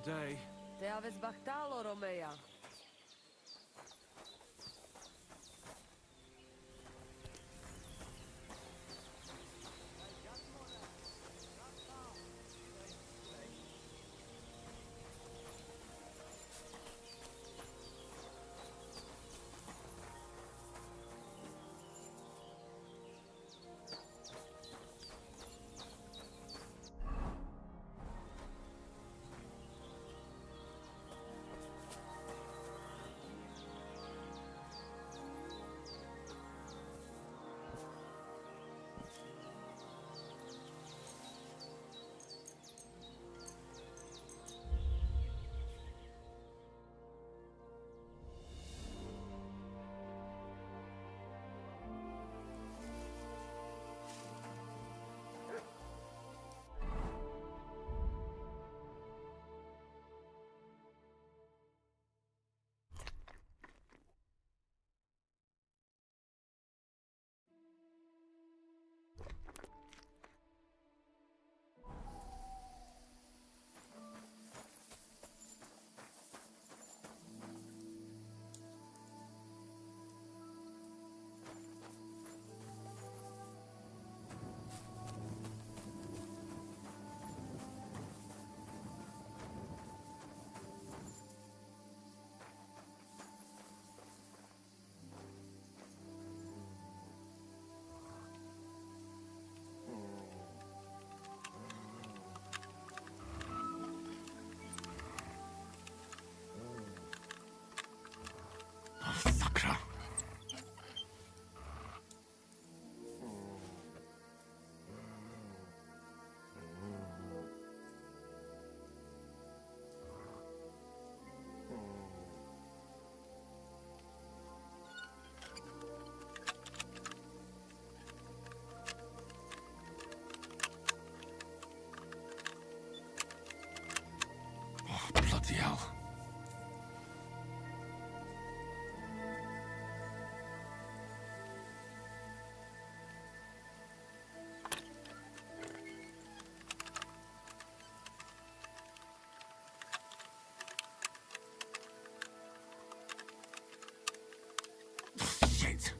day. Te aveți bactalo, Romea. Sakra. Oh, bloody hell. Shit.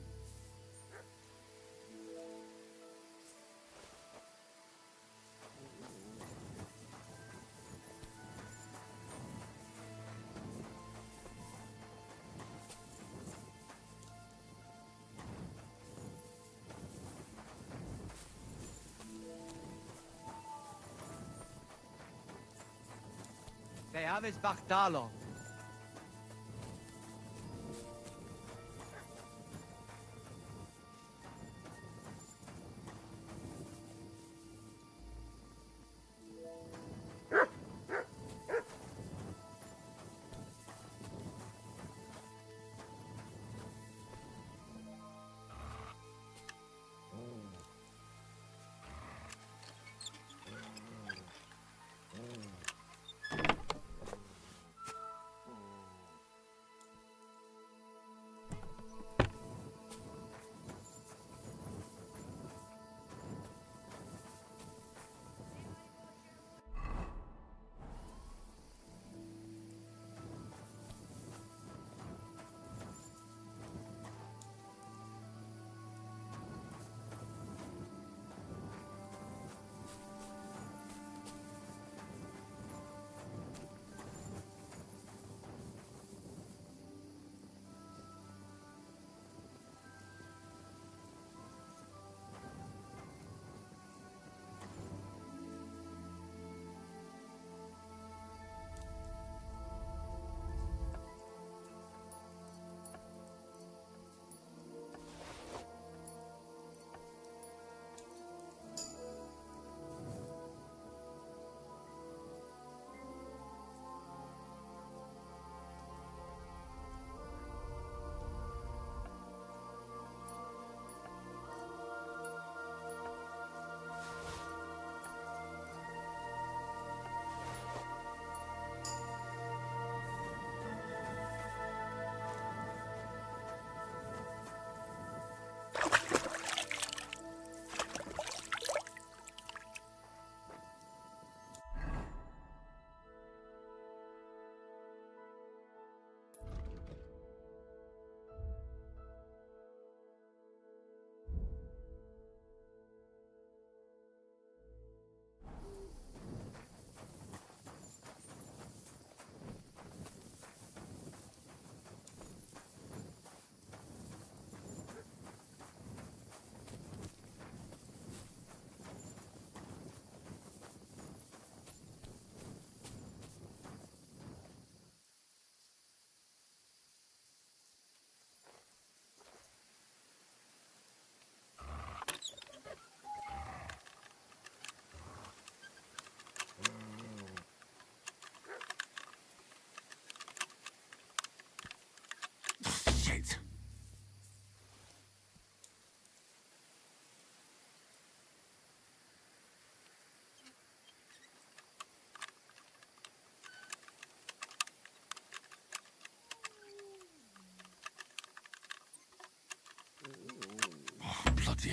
Te aveți bactalo.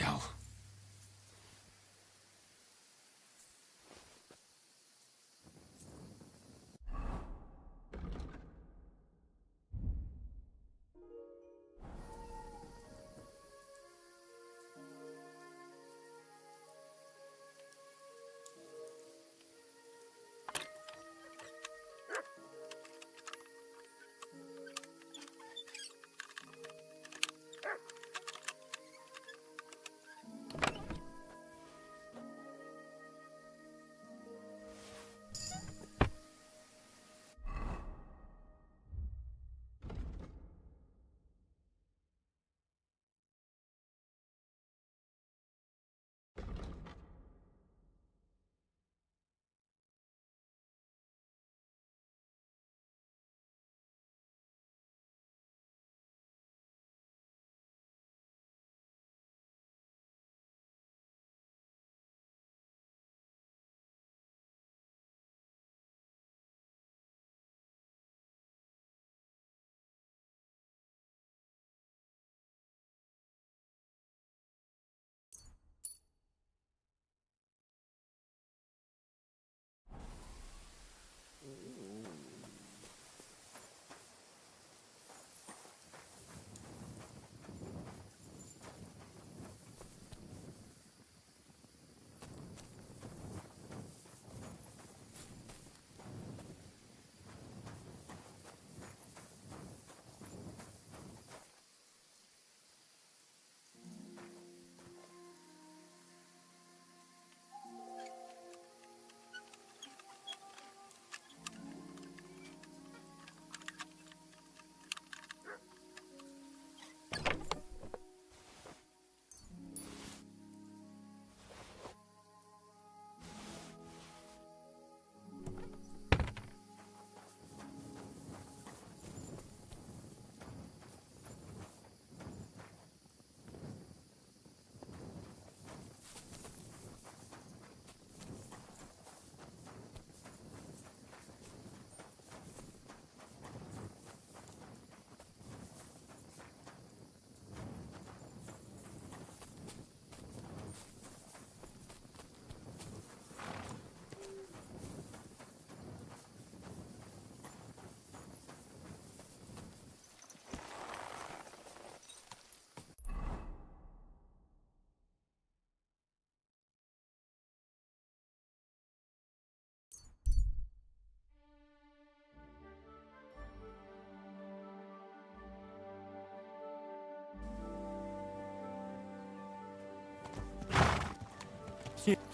hell.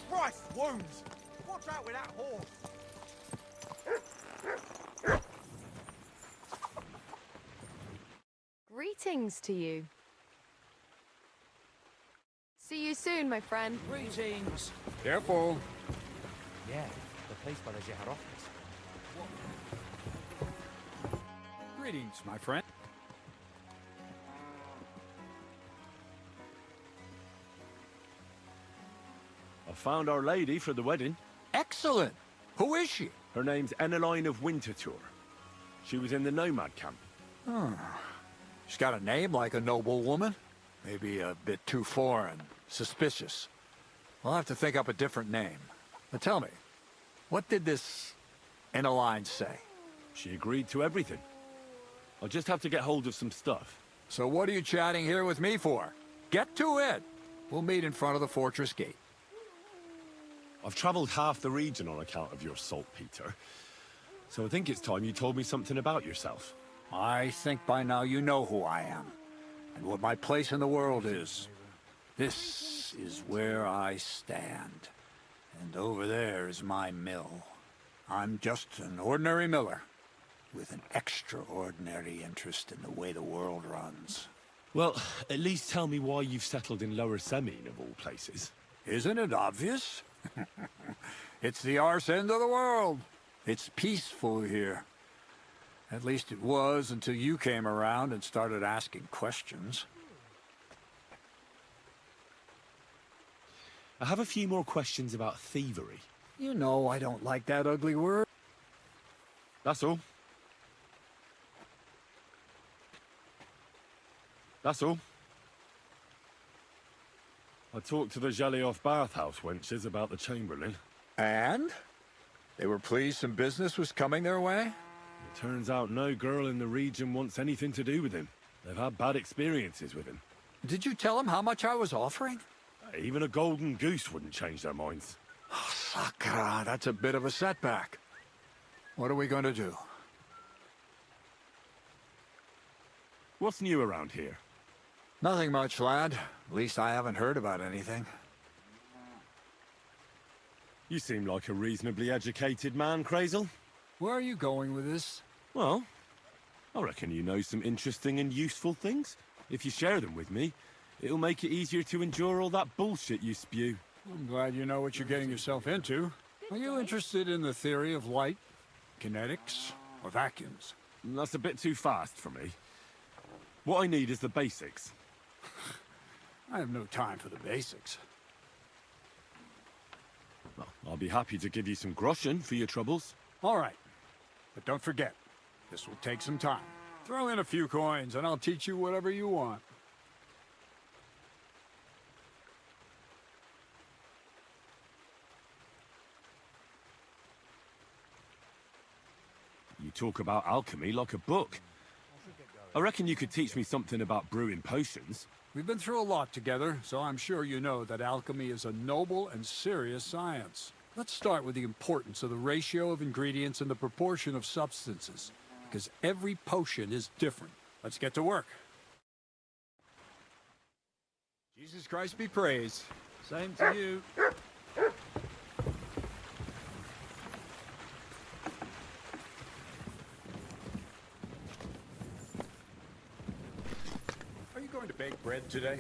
Christ, wounds! Watch out with that horse! Greetings to you. See you soon, my friend. Greetings! Careful. Yeah, the place where there's your head office. Greetings, my friend. I found Our Lady for the wedding. Excellent. Who is she? Her name's Eneline of Winterthur. She was in the nomad camp. She's got a name like a noble woman. Maybe a bit too foreign, suspicious. I'll have to think up a different name. But tell me, what did this Eneline say? She agreed to everything. I'll just have to get hold of some stuff. So what are you chatting here with me for? Get to it. We'll meet in front of the fortress gate. I've traveled half the region on account of your saltpeter. So I think it's time you told me something about yourself. I think by now you know who I am, and what my place in the world is. This is where I stand, and over there is my mill. I'm just an ordinary miller, with an extraordinary interest in the way the world runs. Well, at least tell me why you've settled in Lower Semine, of all places. Isn't it obvious? It's the arse end of the world. It's peaceful here. At least it was until you came around and started asking questions. I have a few more questions about thievery. You know I don't like that ugly word. That's all. That's all. I talked to the Jalioff bathhouse wenches about the Chamberlain. And? They were pleased some business was coming their way? It turns out no girl in the region wants anything to do with him. They've had bad experiences with him. Did you tell them how much I was offering? Even a golden goose wouldn't change their minds. Oh, Sakra, that's a bit of a setback. What are we going to do? What's new around here? Nothing much, lad. At least I haven't heard about anything. You seem like a reasonably educated man, Crazel. Where are you going with this? Well, I reckon you know some interesting and useful things. If you share them with me, it'll make it easier to endure all that bullshit you spew. I'm glad you know what you're getting yourself into. Are you interested in the theory of light, kinetics, or vacuums? That's a bit too fast for me. What I need is the basics. I have no time for the basics. Well, I'll be happy to give you some groschen for your troubles. All right. But don't forget, this will take some time. Throw in a few coins and I'll teach you whatever you want. You talk about alchemy like a book. I reckon you could teach me something about brewing potions. We've been through a lot together, so I'm sure you know that alchemy is a noble and serious science. Let's start with the importance of the ratio of ingredients and the proportion of substances, because every potion is different. Let's get to work. Jesus Christ be praised. Same to you. Are you going to bake bread today?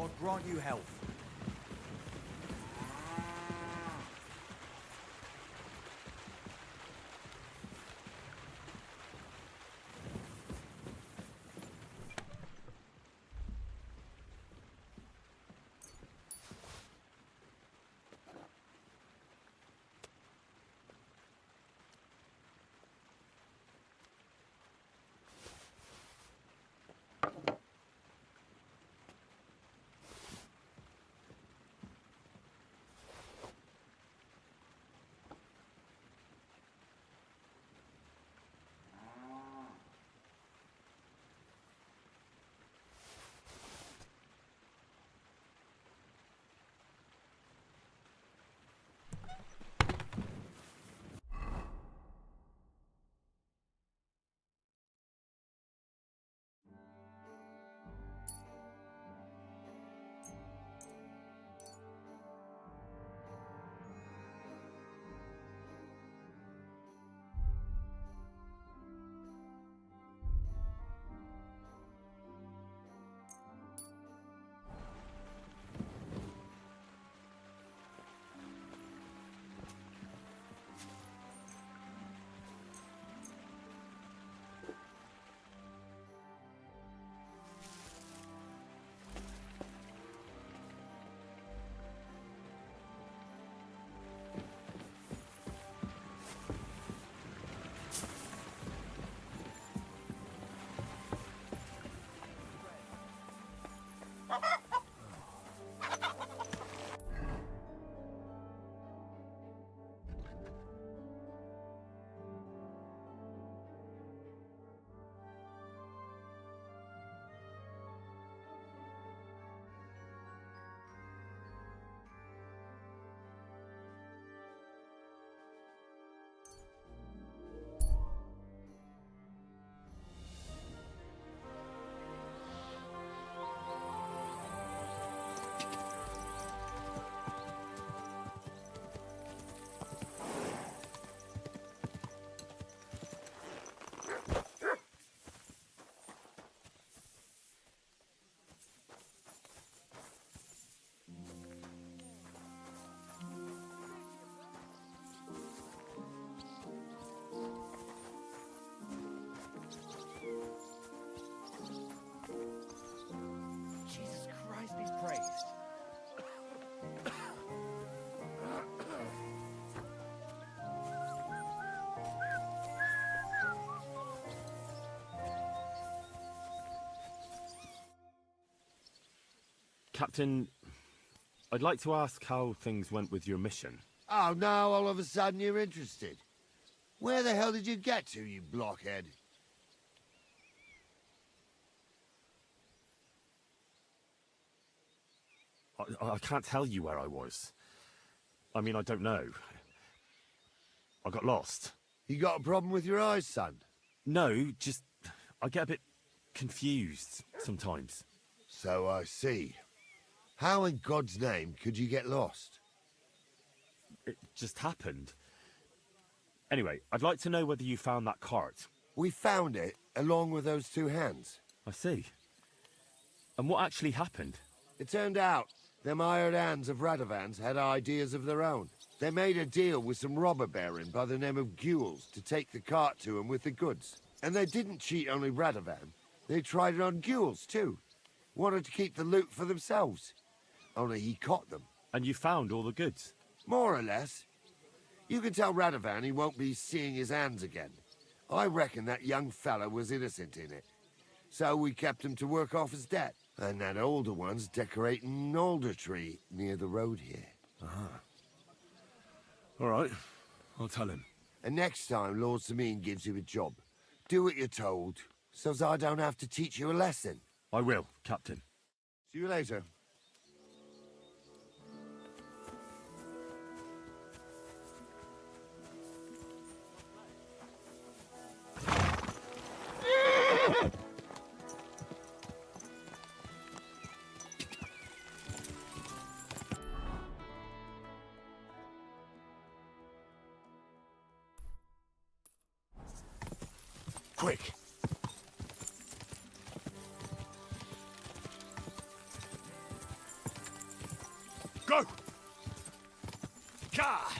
God grant you health. Captain, I'd like to ask how things went with your mission. Oh, now all of a sudden you're interested. Where the hell did you get to, you blockhead? I can't tell you where I was. I mean, I don't know. I got lost. You got a problem with your eyes, son? No, just... I get a bit confused sometimes. So I see. How in God's name could you get lost? It just happened. Anyway, I'd like to know whether you found that cart. We found it, along with those two hands. I see. And what actually happened? It turned out them hired hands of Radovans had ideas of their own. They made a deal with some robber baron by the name of Gules to take the cart to him with the goods. And they didn't cheat only Radovan. They tried it on Gules, too. Wanted to keep the loot for themselves. Only he caught them. And you found all the goods? More or less. You can tell Radovan he won't be seeing his hands again. I reckon that young fella was innocent in it. So we kept him to work off his debt. And that older one's decorating an alder tree near the road here. All right, I'll tell him. And next time Lord Sameen gives you a job, do what you're told, so I don't have to teach you a lesson. I will, Captain. See you later. Quick! Go! Ka!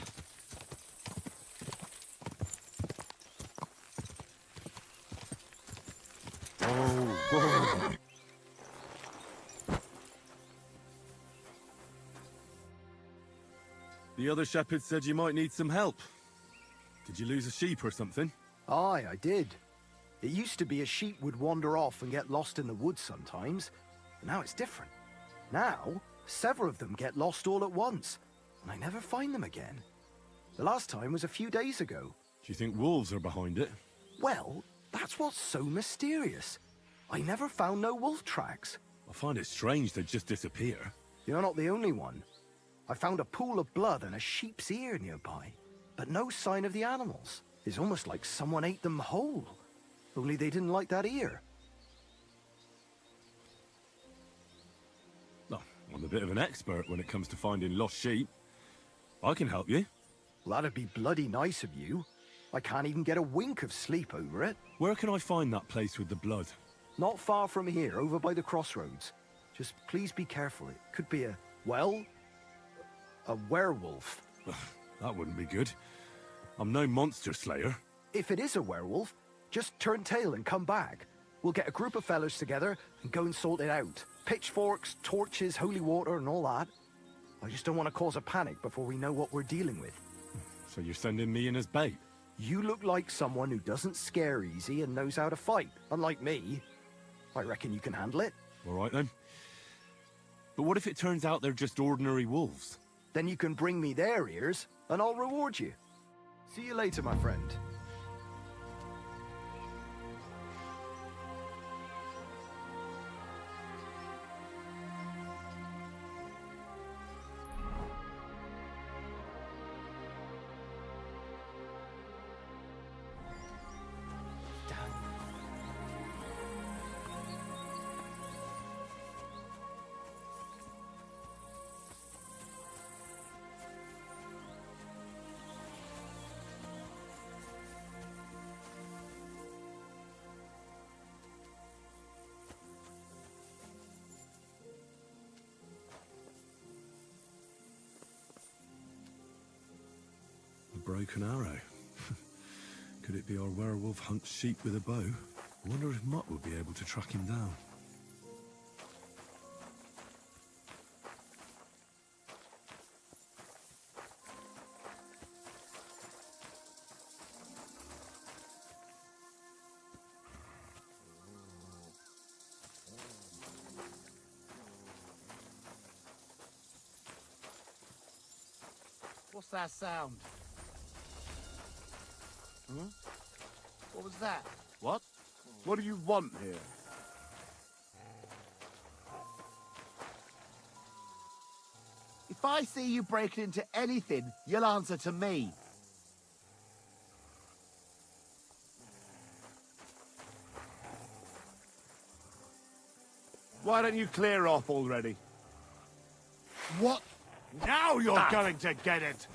The other shepherd said you might need some help. Did you lose a sheep or something? Aye, I did. It used to be a sheep would wander off and get lost in the woods sometimes, but now it's different. Now, several of them get lost all at once, and I never find them again. The last time was a few days ago. Do you think wolves are behind it? Well, that's what's so mysterious. I never found no wolf tracks. I find it strange they just disappear. You're not the only one. I found a pool of blood and a sheep's ear nearby, but no sign of the animals. It's almost like someone ate them whole. Only they didn't like that ear. Well, I'm a bit of an expert when it comes to finding lost sheep. I can help you. Well, that'd be bloody nice of you. I can't even get a wink of sleep over it. Where can I find that place with the blood? Not far from here, over by the crossroads. Just please be careful. It could be a werewolf. That wouldn't be good. I'm no monster slayer. If it is a werewolf, just turn tail and come back. We'll get a group of fellas together and go and sort it out. Pitchforks, torches, holy water and all that. I just don't want to cause a panic before we know what we're dealing with. So you're sending me in as bait? You look like someone who doesn't scare easy and knows how to fight, unlike me. I reckon you can handle it. All right then. But what if it turns out they're just ordinary wolves? Then you can bring me their ears and I'll reward you. See you later, my friend. Broken arrow. Could it be our werewolf hunts sheep with a bow? I wonder if Mutt would be able to track him down. What's that sound? Huh? What was that? What? What do you want here? If I see you breaking into anything, you'll answer to me. Why don't you clear off already? What? Now you're going to get it!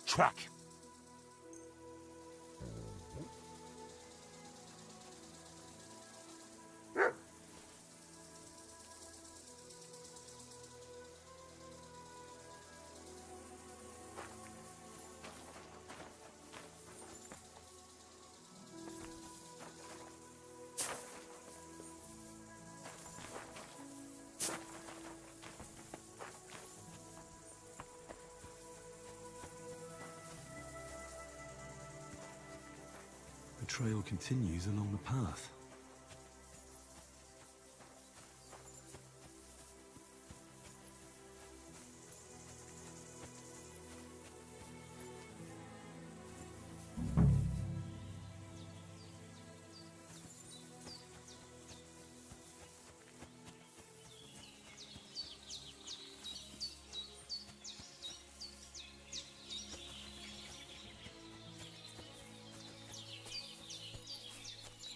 Track. The trail continues along the path.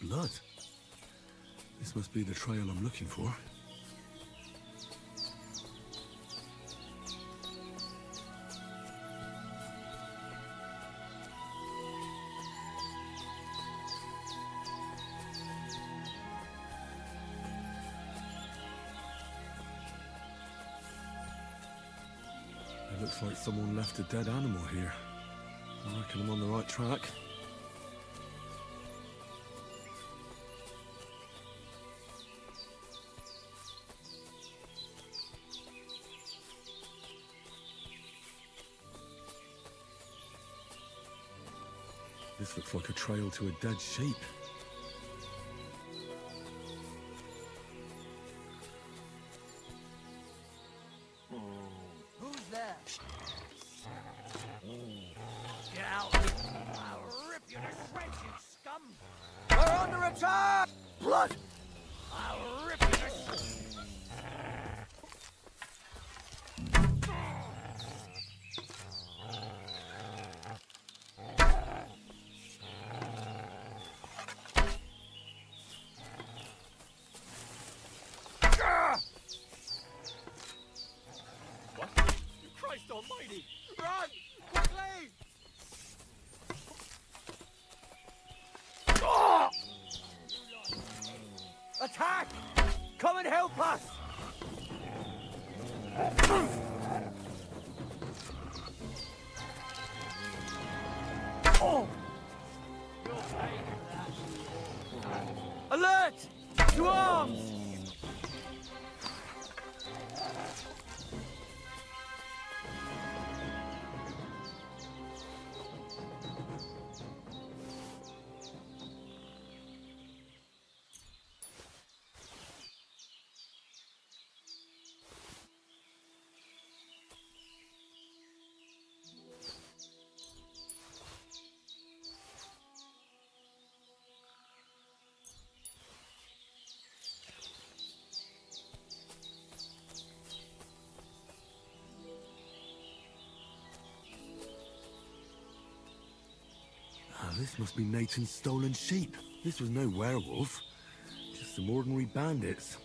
Blood. This must be the trail I'm looking for. It looks like someone left a dead animal here. I reckon I'm on the right track. This looks like a trail to a dead sheep. Who's there? Get out! I'll rip you to shreds, you scum! We're under attack! Blood! I'll rip you to Christ almighty! Run! Quickly! Attack! Come and help us! Alert! To arms! This must be Nathan's stolen sheep. This was no werewolf. Just some ordinary bandits.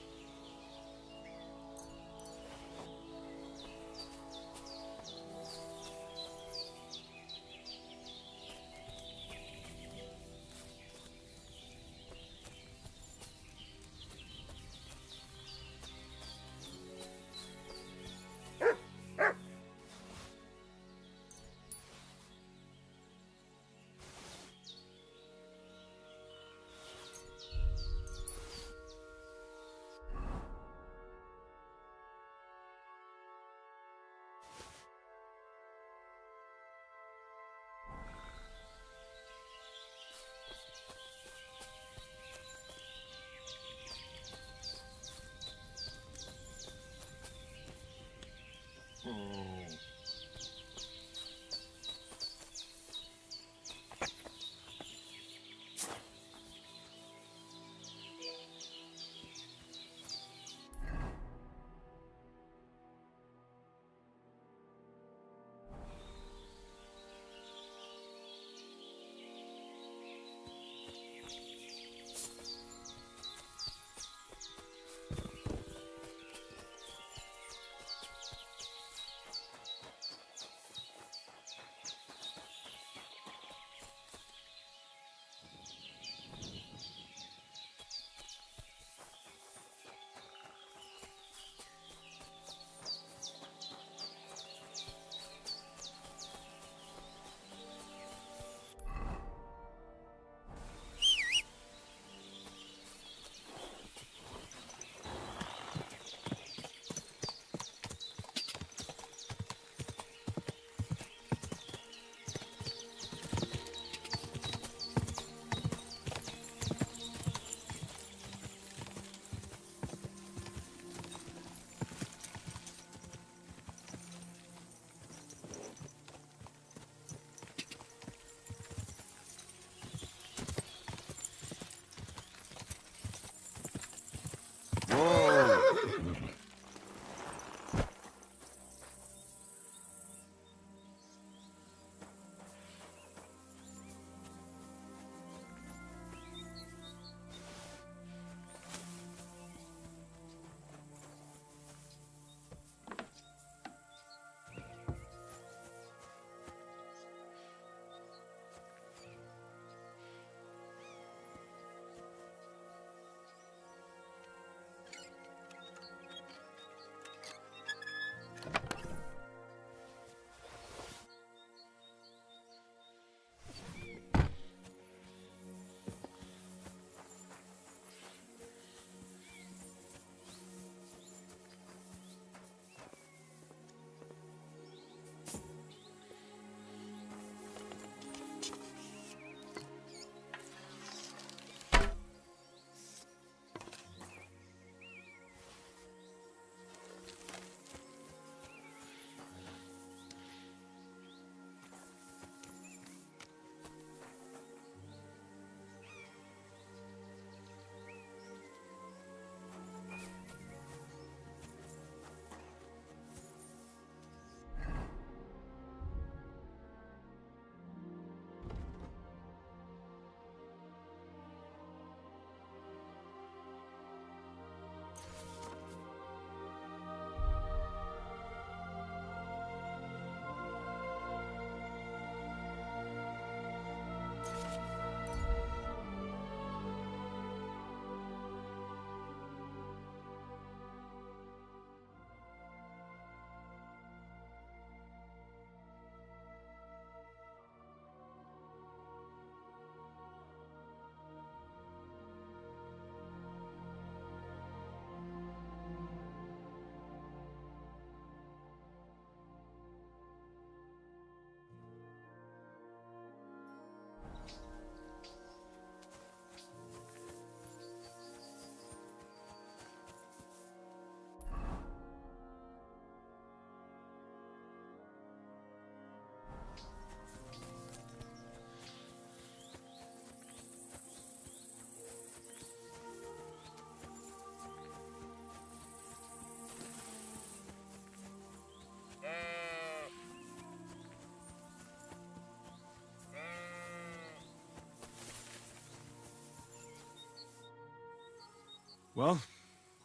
Well,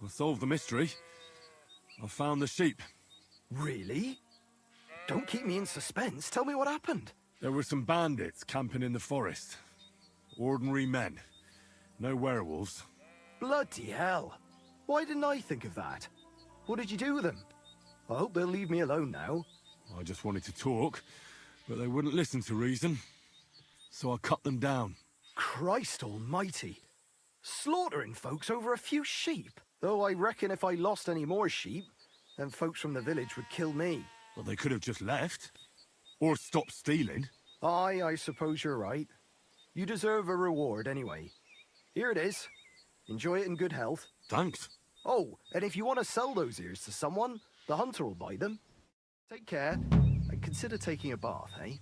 I solved the mystery. I found the sheep. Really? Don't keep me in suspense. Tell me what happened. There were some bandits camping in the forest. Ordinary men. No werewolves. Bloody hell. Why didn't I think of that? What did you do with them? I hope they'll leave me alone now. I just wanted to talk, but they wouldn't listen to reason. So I cut them down. Christ almighty. Slaughtering folks over a few sheep. Though I reckon if I lost any more sheep, then folks from the village would kill me. Well, they could have just left. Or stopped stealing. Aye, I suppose you're right. You deserve a reward anyway. Here it is. Enjoy it in good health. Thanks. Oh, and if you want to sell those ears to someone, the hunter will buy them. Take care, and consider taking a bath, eh?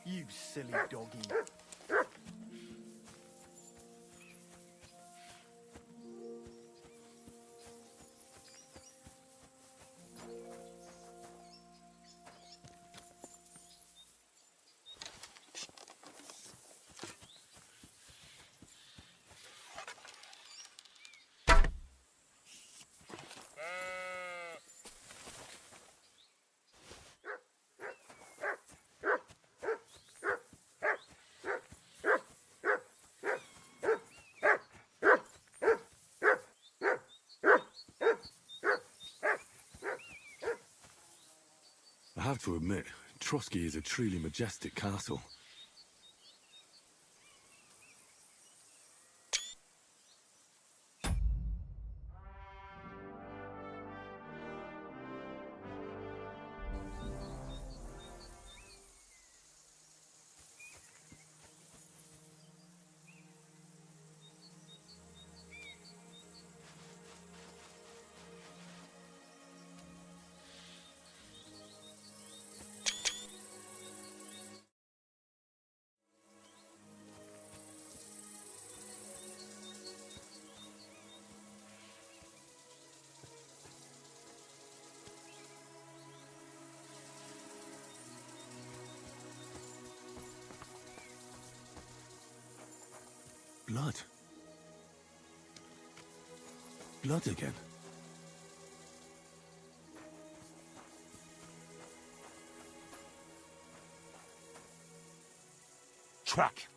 You silly doggy. I have to admit, Trotsky is a truly majestic castle. Blood. Blood again. Track.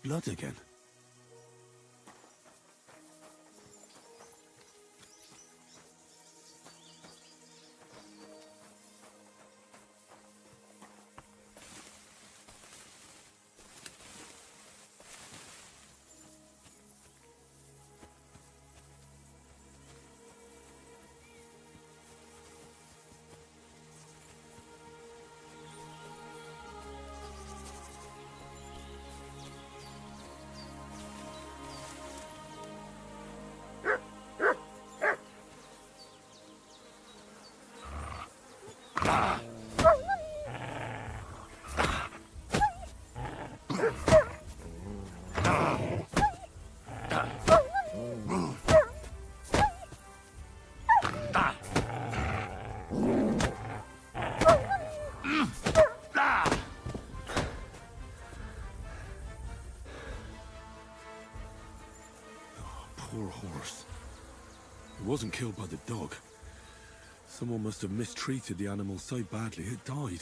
Blood again. Poor horse. It wasn't killed by the dog. Someone must have mistreated the animal so badly it died.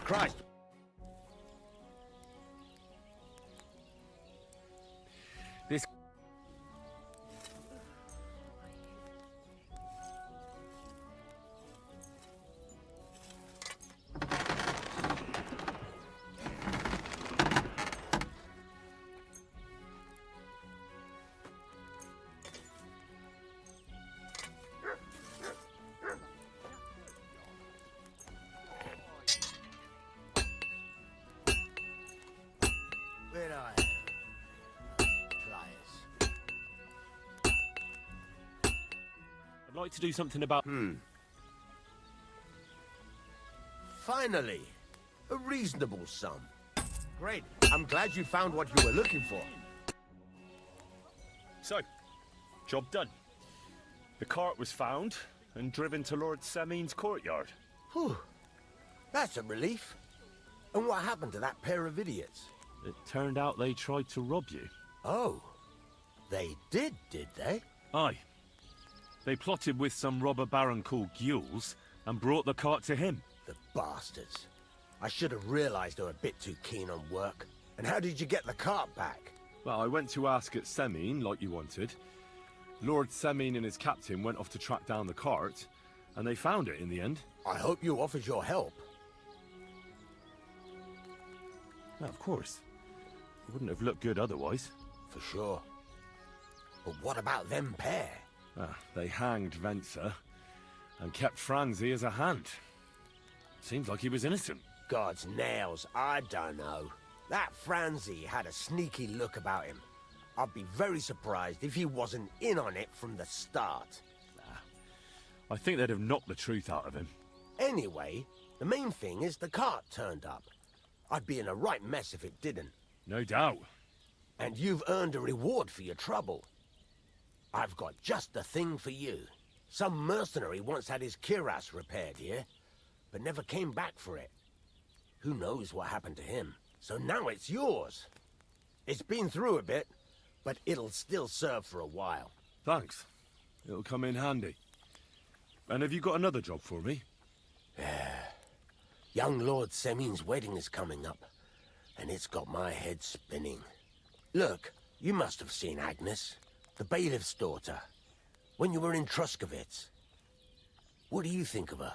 Christ! This... Where are you? Pliers. I'd like to do something about... Finally! A reasonable sum. Great. I'm glad you found what you were looking for. So, job done. The cart was found and driven to Lord Semin's courtyard. Whew. That's a relief. And what happened to that pair of idiots? It turned out they tried to rob you. Oh. They did they? Aye. They plotted with some robber baron called Gules and brought the cart to him. The bastards. I should have realized they were a bit too keen on work. And how did you get the cart back? Well, I went to ask at Semin, like you wanted. Lord Semin and his captain went off to track down the cart, and they found it in the end. I hope you offered your help. Yeah, of course. It wouldn't have looked good otherwise. For sure. But what about them pair? They hanged Venser and kept Franzi as a hand. Seems like he was innocent. God's nails, I don't know. That Franzi had a sneaky look about him. I'd be very surprised if he wasn't in on it from the start. I think they'd have knocked the truth out of him. Anyway, the main thing is the cart turned up. I'd be in a right mess if it didn't. No doubt. And you've earned a reward for your trouble. I've got just the thing for you. Some mercenary once had his cuirass repaired here, but never came back for it. Who knows what happened to him? So now it's yours. It's been through a bit, but it'll still serve for a while. Thanks. It'll come in handy. And have you got another job for me? Young Lord Semin's wedding is coming up, and it's got my head spinning. Look, you must have seen Agnes, the bailiff's daughter, when you were in Truscovitz. What do you think of her?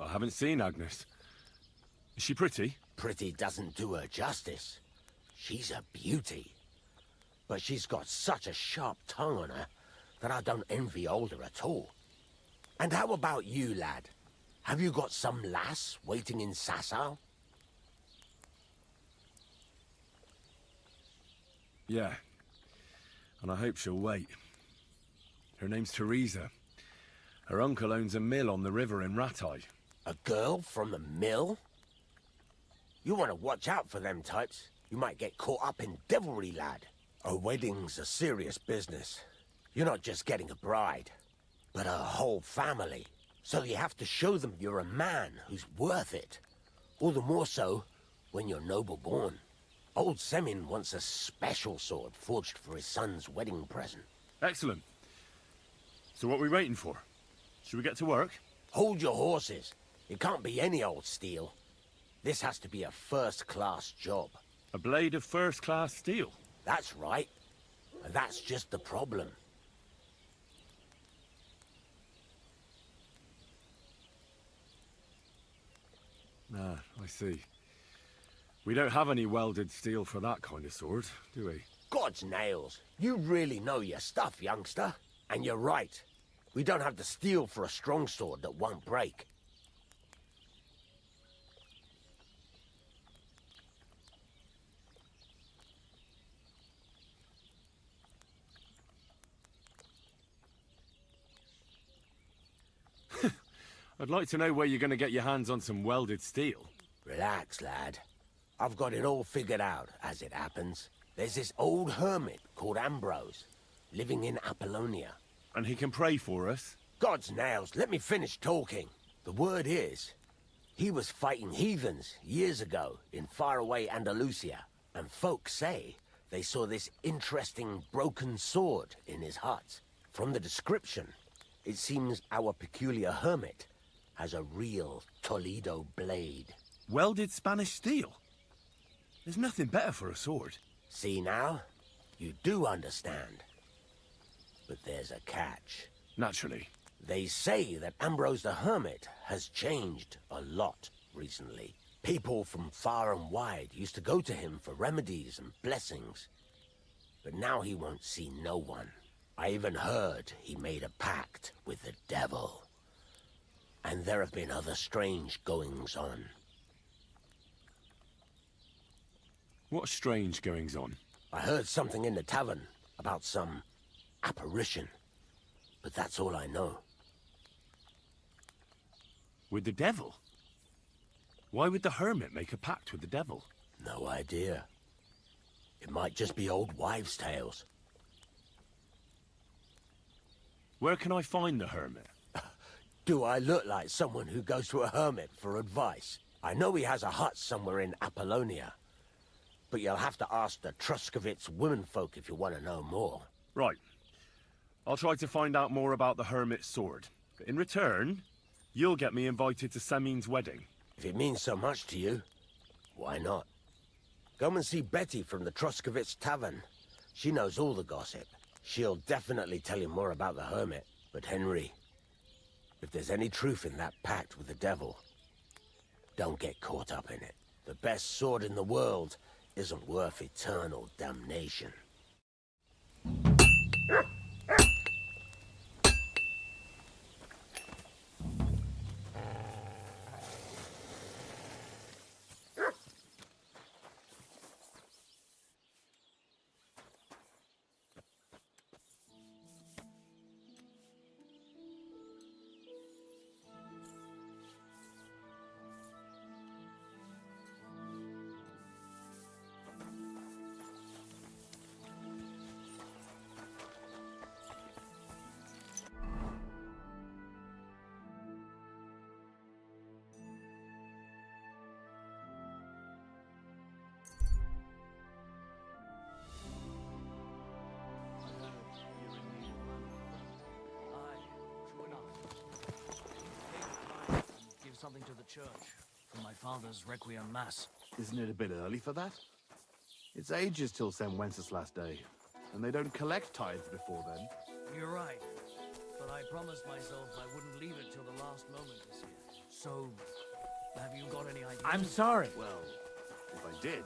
I haven't seen Agnes. Is she pretty? Pretty doesn't do her justice. She's a beauty. But she's got such a sharp tongue on her that I don't envy older at all. And how about you, lad? Have you got some lass waiting in Sasau? Yeah. And I hope she'll wait. Her name's Teresa. Her uncle owns a mill on the river in Ratai. A girl from the mill? You want to watch out for them types. You might get caught up in devilry, lad. A wedding's a serious business. You're not just getting a bride, but a whole family. So you have to show them you're a man who's worth it. All the more so when you're noble-born. Old Semin wants a special sword forged for his son's wedding present. Excellent. So what are we waiting for? Should we get to work? Hold your horses. It can't be any old steel. This has to be a first-class job. A blade of first-class steel. That's right. And that's just the problem. Ah, I see. We don't have any welded steel for that kind of sword, do we? God's nails. You really know your stuff, youngster. And you're right. We don't have the steel for a strong sword that won't break. I'd like to know where you're going to get your hands on some welded steel. Relax, lad. I've got it all figured out, as it happens. There's this old hermit called Ambrose, living in Apollonia. And he can pray for us? God's nails, let me finish talking. The word is, he was fighting heathens years ago in faraway Andalusia, and folks say they saw this interesting broken sword in his hut. From the description, it seems our peculiar hermit has a real Toledo blade. Welded Spanish steel? There's nothing better for a sword. See now? You do understand. But there's a catch. Naturally. They say that Ambrose the Hermit has changed a lot recently. People from far and wide used to go to him for remedies and blessings. But now he won't see no one. I even heard he made a pact with the devil. And there have been other strange goings-on. What strange goings-on? I heard something in the tavern about some apparition. But that's all I know. With the devil? Why would the hermit make a pact with the devil? No idea. It might just be old wives' tales. Where can I find the hermit? Do I look like someone who goes to a hermit for advice? I know he has a hut somewhere in Apollonia. But you'll have to ask the Truscovitz womenfolk if you want to know more. Right. I'll try to find out more about the hermit's sword. But in return, you'll get me invited to Semin's wedding. If it means so much to you, why not? Come and see Betty from the Truscovitz Tavern. She knows all the gossip. She'll definitely tell you more about the hermit. But Henry, if there's any truth in that pact with the devil, don't get caught up in it. The best sword in the world isn't worth eternal damnation. Something to the church for my father's Requiem Mass. Isn't it a bit early for that? It's ages till St. Wenceslas Day, and they don't collect tithes before then. You're right, but I promised myself I wouldn't leave it till the last moment this year. So, have you got any ideas? I'm sorry. Well, if I did,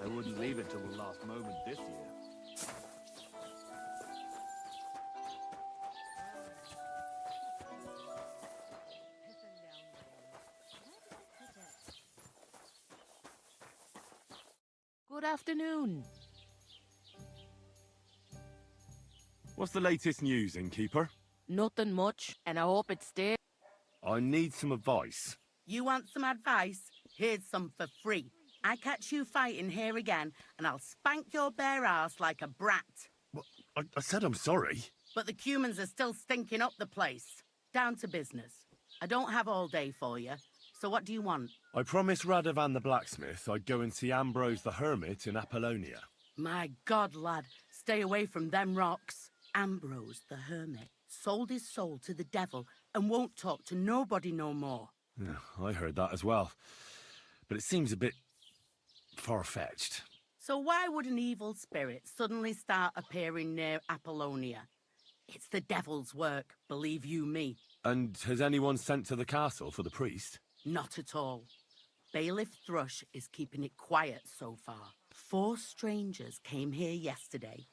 I wouldn't leave it till the last moment this year. Good afternoon. What's the latest news, innkeeper? Nothing much, and I hope it stays. I need some advice. You want some advice? Here's some for free. I catch you fighting here again, and I'll spank your bare ass like a brat. Well, I said I'm sorry. But the Cumans are still stinking up the place. Down to business. I don't have all day for you, so what do you want? I promised Radovan the blacksmith I'd go and see Ambrose the hermit in Apollonia. My God, lad, stay away from them rocks. Ambrose the hermit sold his soul to the devil and won't talk to nobody no more. Yeah, I heard that as well. But it seems a bit far-fetched. So why would an evil spirit suddenly start appearing near Apollonia? It's the devil's work, believe you me. And has anyone sent to the castle for the priest? Not at all. Bailiff Thrush is keeping it quiet so far. 4 strangers came here yesterday.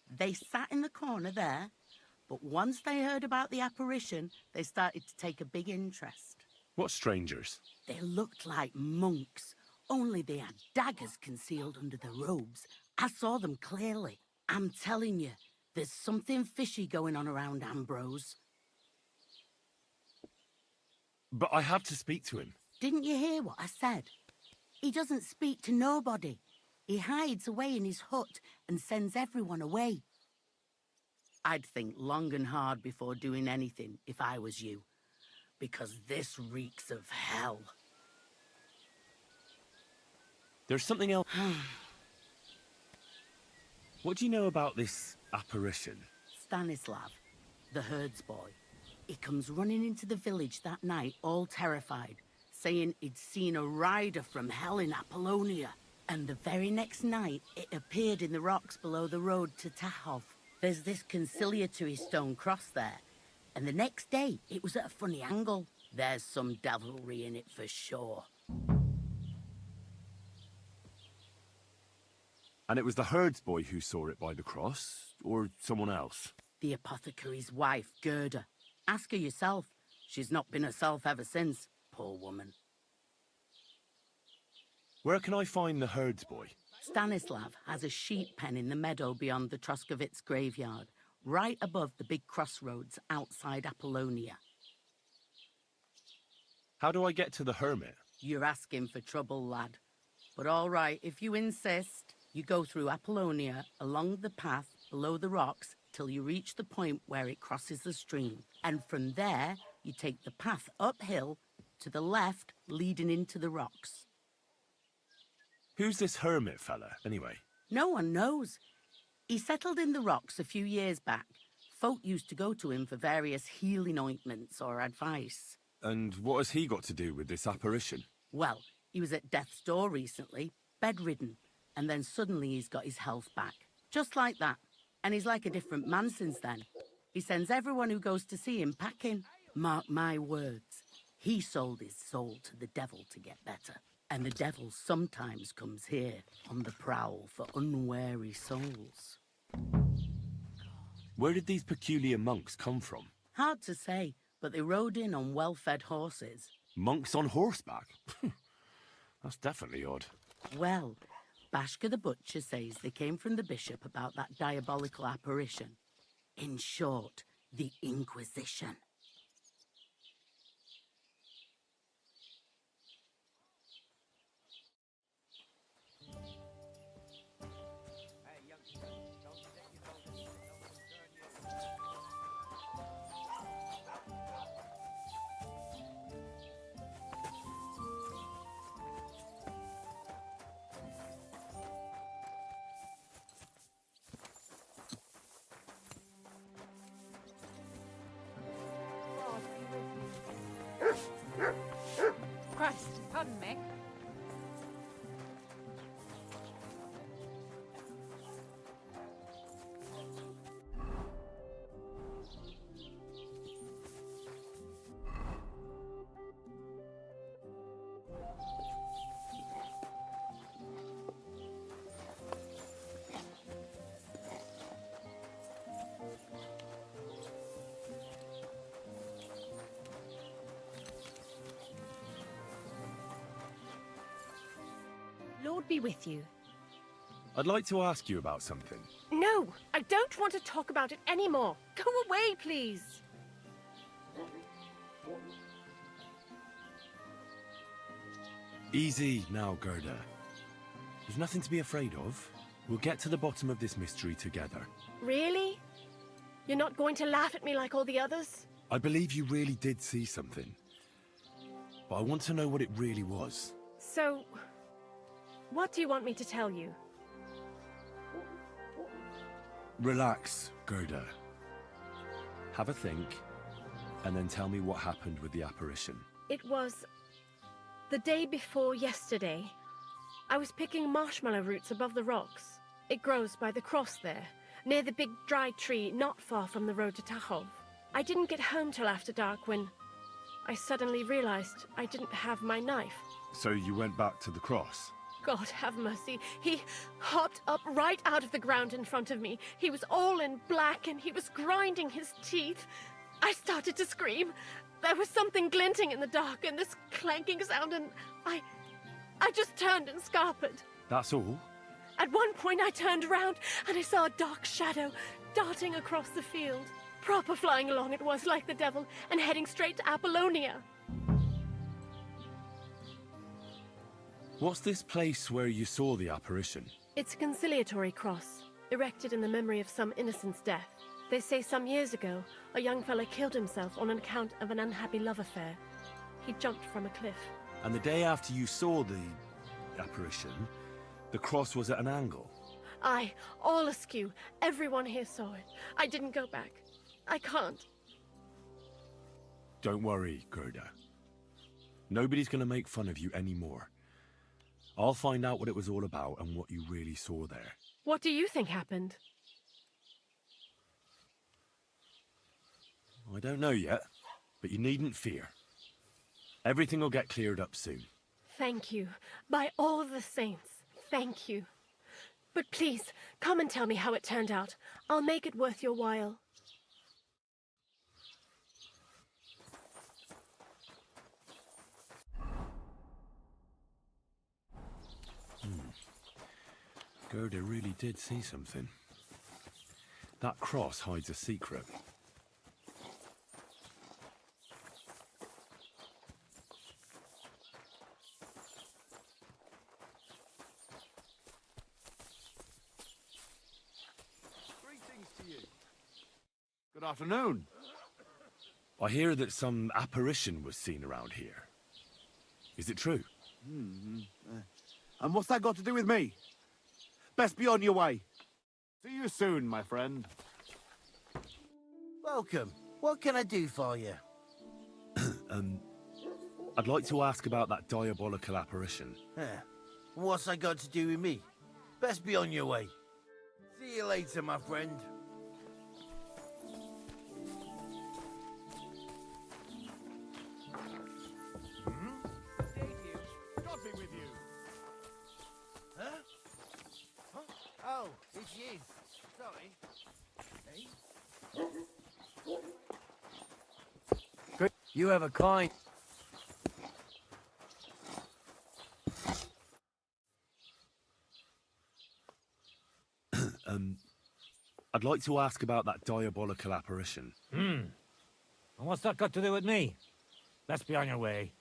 They sat in the corner there, but once they heard about the apparition, they started to take a big interest. What strangers? They looked like monks, only they had daggers concealed under their robes. I saw them clearly. I'm telling you, there's something fishy going on around Ambrose. But I have to speak to him. Didn't you hear what I said? He doesn't speak to nobody. He hides away in his hut and sends everyone away. I'd think long and hard before doing anything if I was you, because this reeks of hell. There's something else. What do you know about this apparition? Stanislav, the herds boy. He comes running into the village that night, all terrified, saying he'd seen a rider from hell in Apollonia. And the very next night, it appeared in the rocks below the road to Tahov. There's this conciliatory stone cross there. And the next day, it was at a funny angle. There's some devilry in it for sure. And it was the herds boy who saw it by the cross, or someone else? The apothecary's wife, Gerda. Ask her yourself. She's not been herself ever since, poor woman. Where can I find the herds boy? Stanislav has a sheep pen in the meadow beyond the Troskovitz graveyard, right above the big crossroads outside Apollonia. How do I get to the hermit? You're asking for trouble, lad. But all right, if you insist, you go through Apollonia, along the path below the rocks, till you reach the point where it crosses the stream. And from there, you take the path uphill to the left, leading into the rocks. Who's this hermit fella, anyway? No one knows. He settled in the rocks a few years back. Folk used to go to him for various healing ointments or advice. And what has he got to do with this apparition? Well, he was at death's door recently, bedridden, and then suddenly he's got his health back. Just like that. And he's like a different man since then. He sends everyone who goes to see him packing. Mark my words. He sold his soul to the devil to get better. And the devil sometimes comes here on the prowl for unwary souls. Where did these peculiar monks come from? Hard to say, but they rode in on well-fed horses. Monks on horseback? That's definitely odd. Well, Bashka the butcher says they came from the bishop about that diabolical apparition. In short, the Inquisition. Christ, pardon me. Lord be with you. I'd like to ask you about something. No, I don't want to talk about it anymore. Go away, please. Easy now, Gerda. There's nothing to be afraid of. We'll get to the bottom of this mystery together. Really? You're not going to laugh at me like all the others? I believe you really did see something. But I want to know what it really was. So, what do you want me to tell you? Relax, Gerda. Have a think, and then tell me what happened with the apparition. It was the day before yesterday. I was picking marshmallow roots above the rocks. It grows by the cross there, near the big dry tree not far from the road to Tahov. I didn't get home till after dark when I suddenly realized I didn't have my knife. So you went back to the cross? God have mercy. He hopped up right out of the ground in front of me. He was all in black and he was grinding his teeth. I started to scream. There was something glinting in the dark and this clanking sound and I just turned and scarpered. That's all? At one point I turned around and I saw a dark shadow darting across the field. Proper flying along it was like the devil and heading straight to Apollonia. What's this place where you saw the apparition? It's a conciliatory cross, erected in the memory of some innocent's death. They say some years ago, a young fella killed himself on account of an unhappy love affair. He jumped from a cliff. And the day after you saw the apparition, the cross was at an angle? All askew. Everyone here saw it. I didn't go back. I can't. Don't worry, Gerda. Nobody's gonna make fun of you anymore. I'll find out what it was all about and what you really saw there. What do you think happened? I don't know yet, but you needn't fear. Everything will get cleared up soon. Thank you. By all the saints, thank you. But please, come and tell me how it turned out. I'll make it worth your while. Gerda really did see something. That cross hides a secret. Greetings to you. Good afternoon. I hear that some apparition was seen around here. Is it true? And what's that got to do with me? Best be on your way. See you soon, my friend. Welcome. What can I do for you? I'd like to ask about that diabolical apparition. What's that got to do with me? Best be on your way. See you later, my friend. God be with you. Huh? Oh, it's you. Sorry. Hey? You have a kind... I'd like to ask about that diabolical apparition. And what's that got to do with me? Let's be on your way.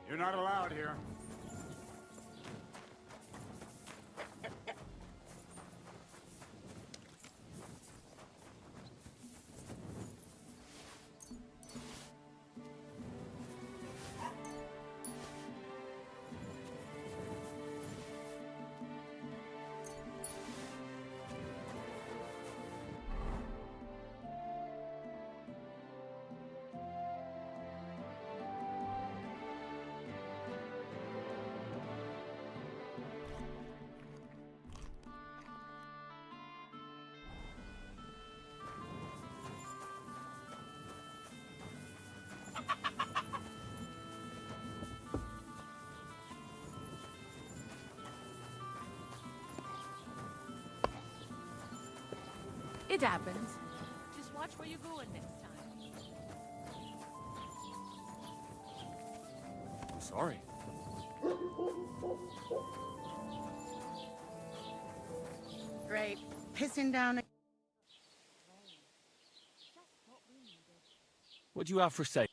You're not allowed here. It happens. Just watch where you're going next time. I'm sorry. Great. Pissing down. What do you have for sale?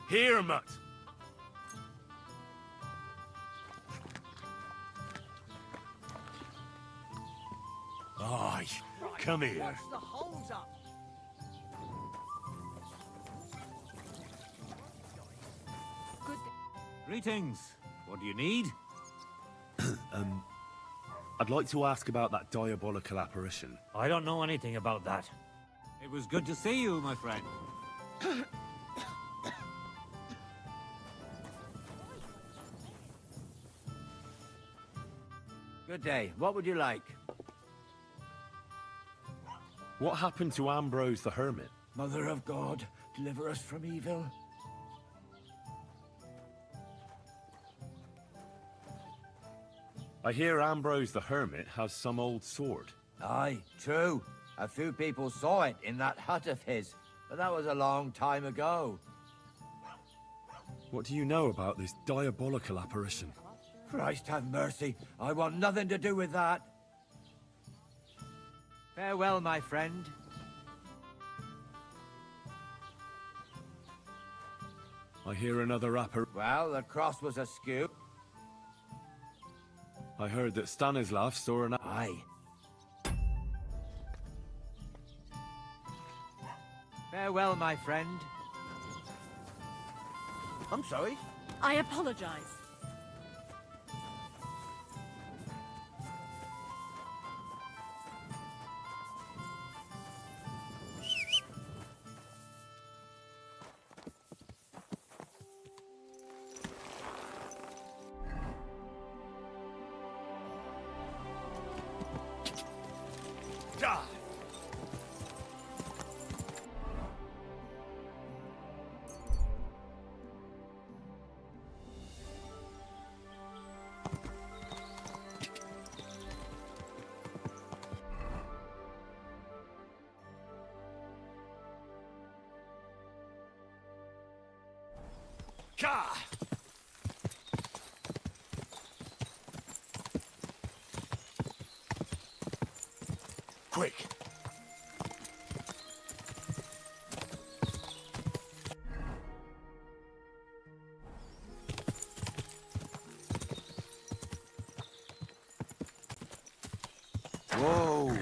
Here, mutt. Aye, come here. What's the hold up? Good. Greetings. What do you need? I'd like to ask about that diabolical apparition. I don't know anything about that. It was good to see you, my friend. Good day. What would you like? What happened to Ambrose the Hermit? Mother of God, deliver us from evil. I hear Ambrose the Hermit has some old sword. Aye, true. A few people saw it in that hut of his, but that was a long time ago. What do you know about this diabolical apparition? Christ have mercy. I want nothing to do with that. Farewell, my friend. I hear another Well, the cross was askew. I heard that Stanislav saw an... Aye. Farewell, my friend. I'm sorry. I apologize. Quick! Whoa!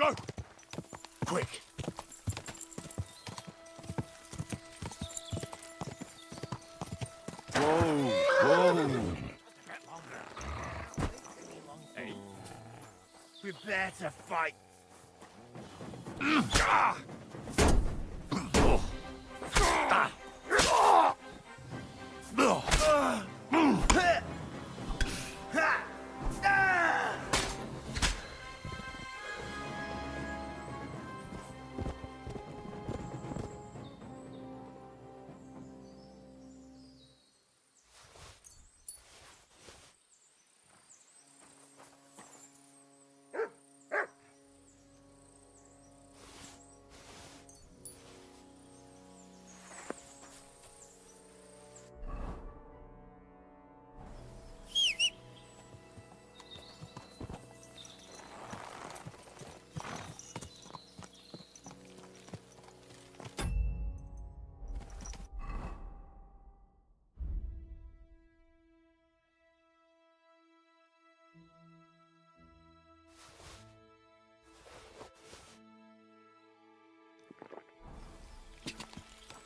Go! Quick! Whoa! Whoa! We better fight.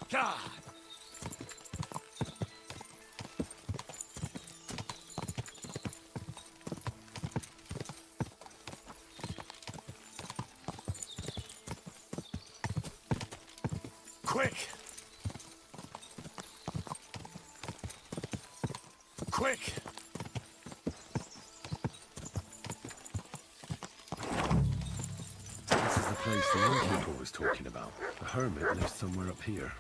God! Quick! Quick! This is the place the innkeeper was talking about. The hermit lives somewhere up here.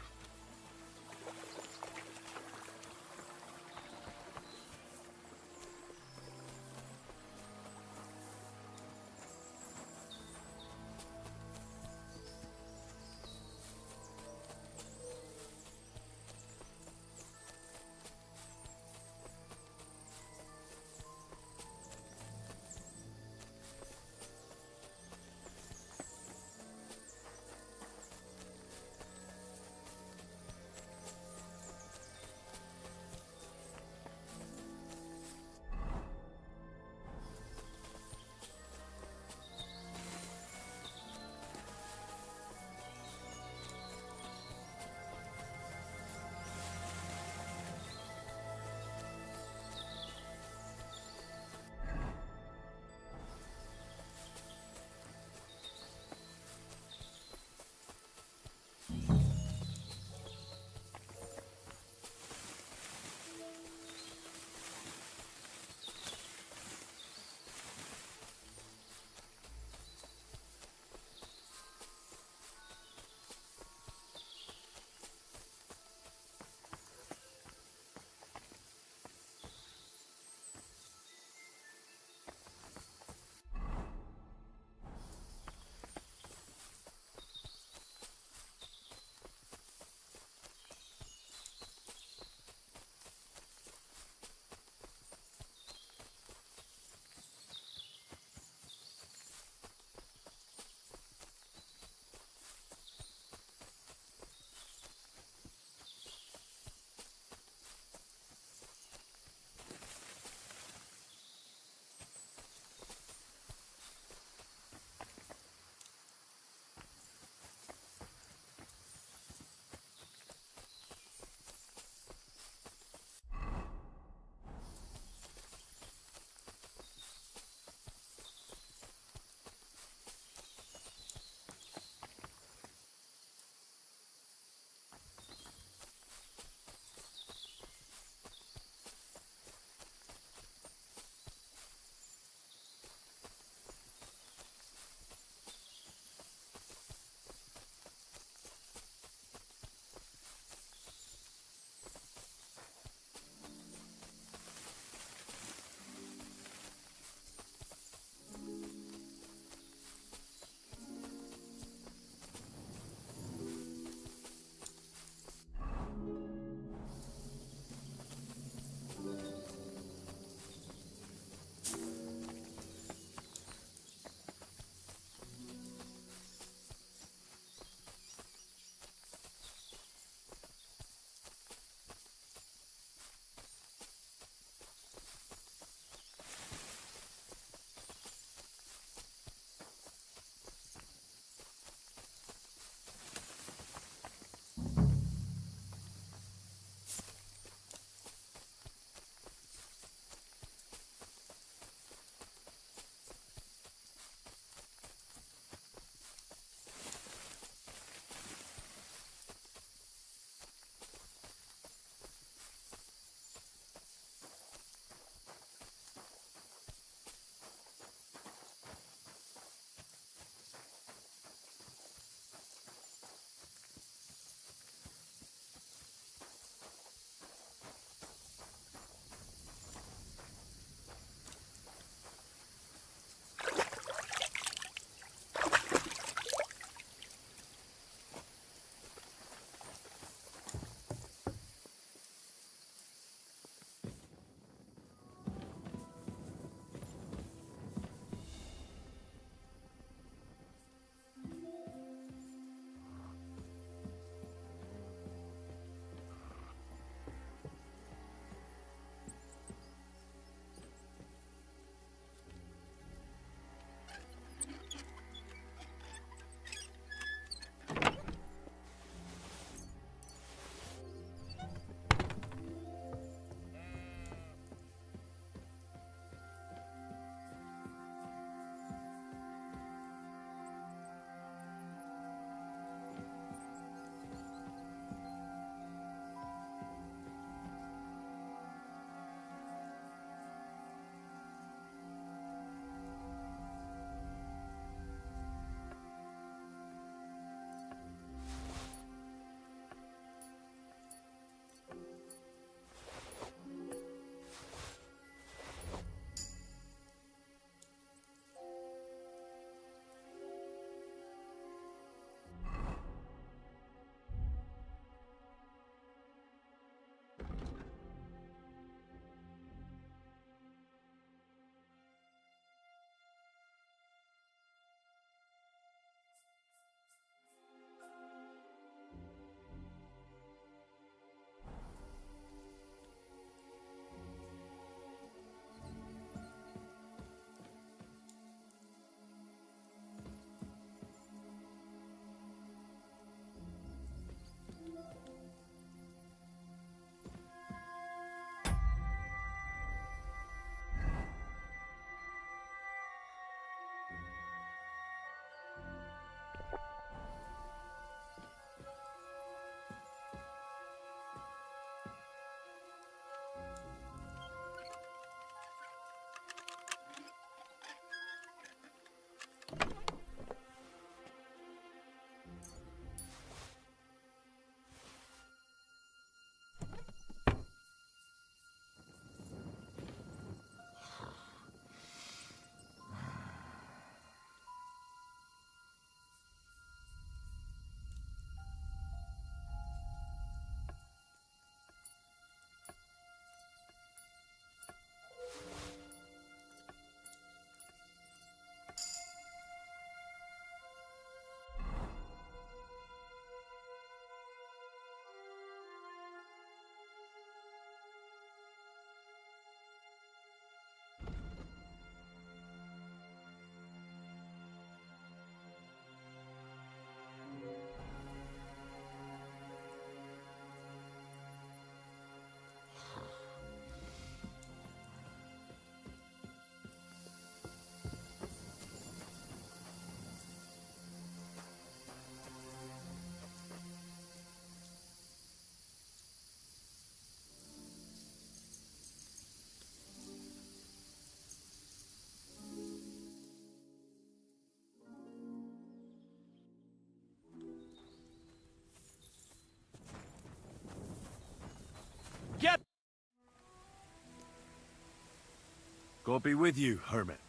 God be with you, hermit.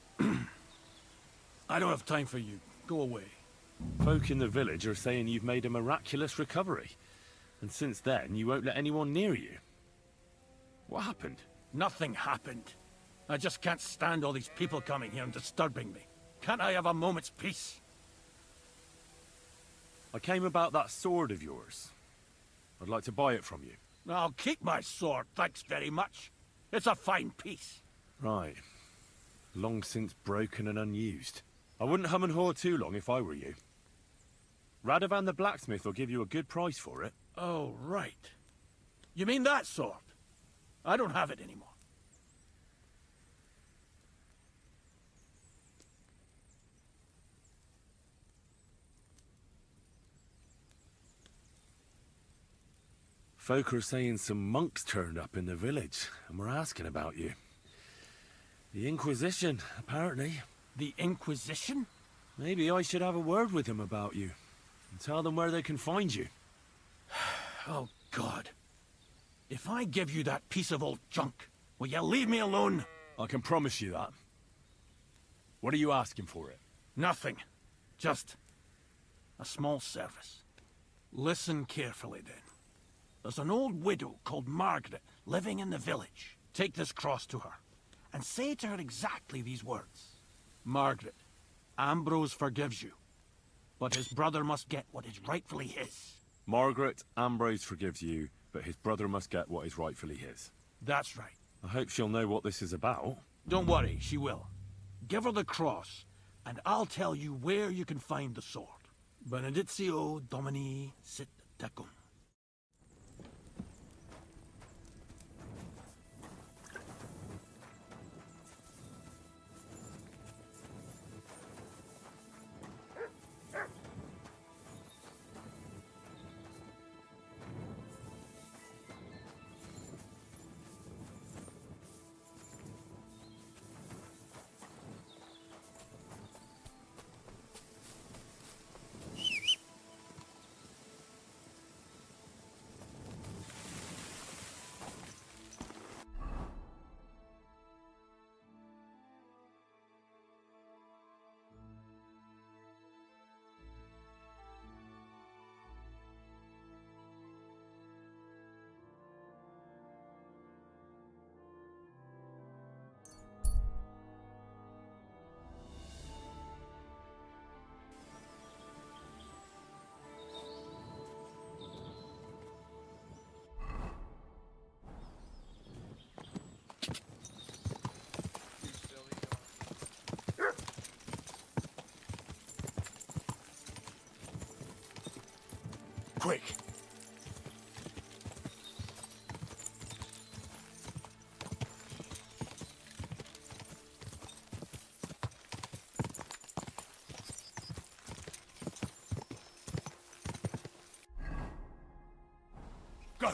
I don't have time for you. Go away. Folk in the village are saying you've made a miraculous recovery. And since then, you won't let anyone near you. What happened? Nothing happened. I just can't stand all these people coming here and disturbing me. Can't I have a moment's peace? I came about that sword of yours. I'd like to buy it from you. I'll keep my sword, thanks very much. It's a fine piece. Right. Long since broken and unused. I wouldn't hum and haw too long if I were you. Radovan the blacksmith will give you a good price for it. Oh, right. You mean that sword? I don't have it anymore. Folk are saying some monks turned up in the village, and were asking about you. The Inquisition, apparently. The Inquisition? Maybe I should have a word with them about you, and tell them where they can find you. Oh, God. If I give you that piece of old junk, will you leave me alone? I can promise you that. What are you asking for it? Nothing. Just a small service. Listen carefully, then. There's an old widow called Margaret living in the village. Take this cross to her, and say to her exactly these words. Margaret, Ambrose forgives you, but his brother must get what is rightfully his. Margaret, Ambrose forgives you, but his brother must get what is rightfully his. That's right. I hope she'll know what this is about. Don't worry, she will. Give her the cross, and I'll tell you where you can find the sword. Benedictio Domini sit tecum. Quick! Go!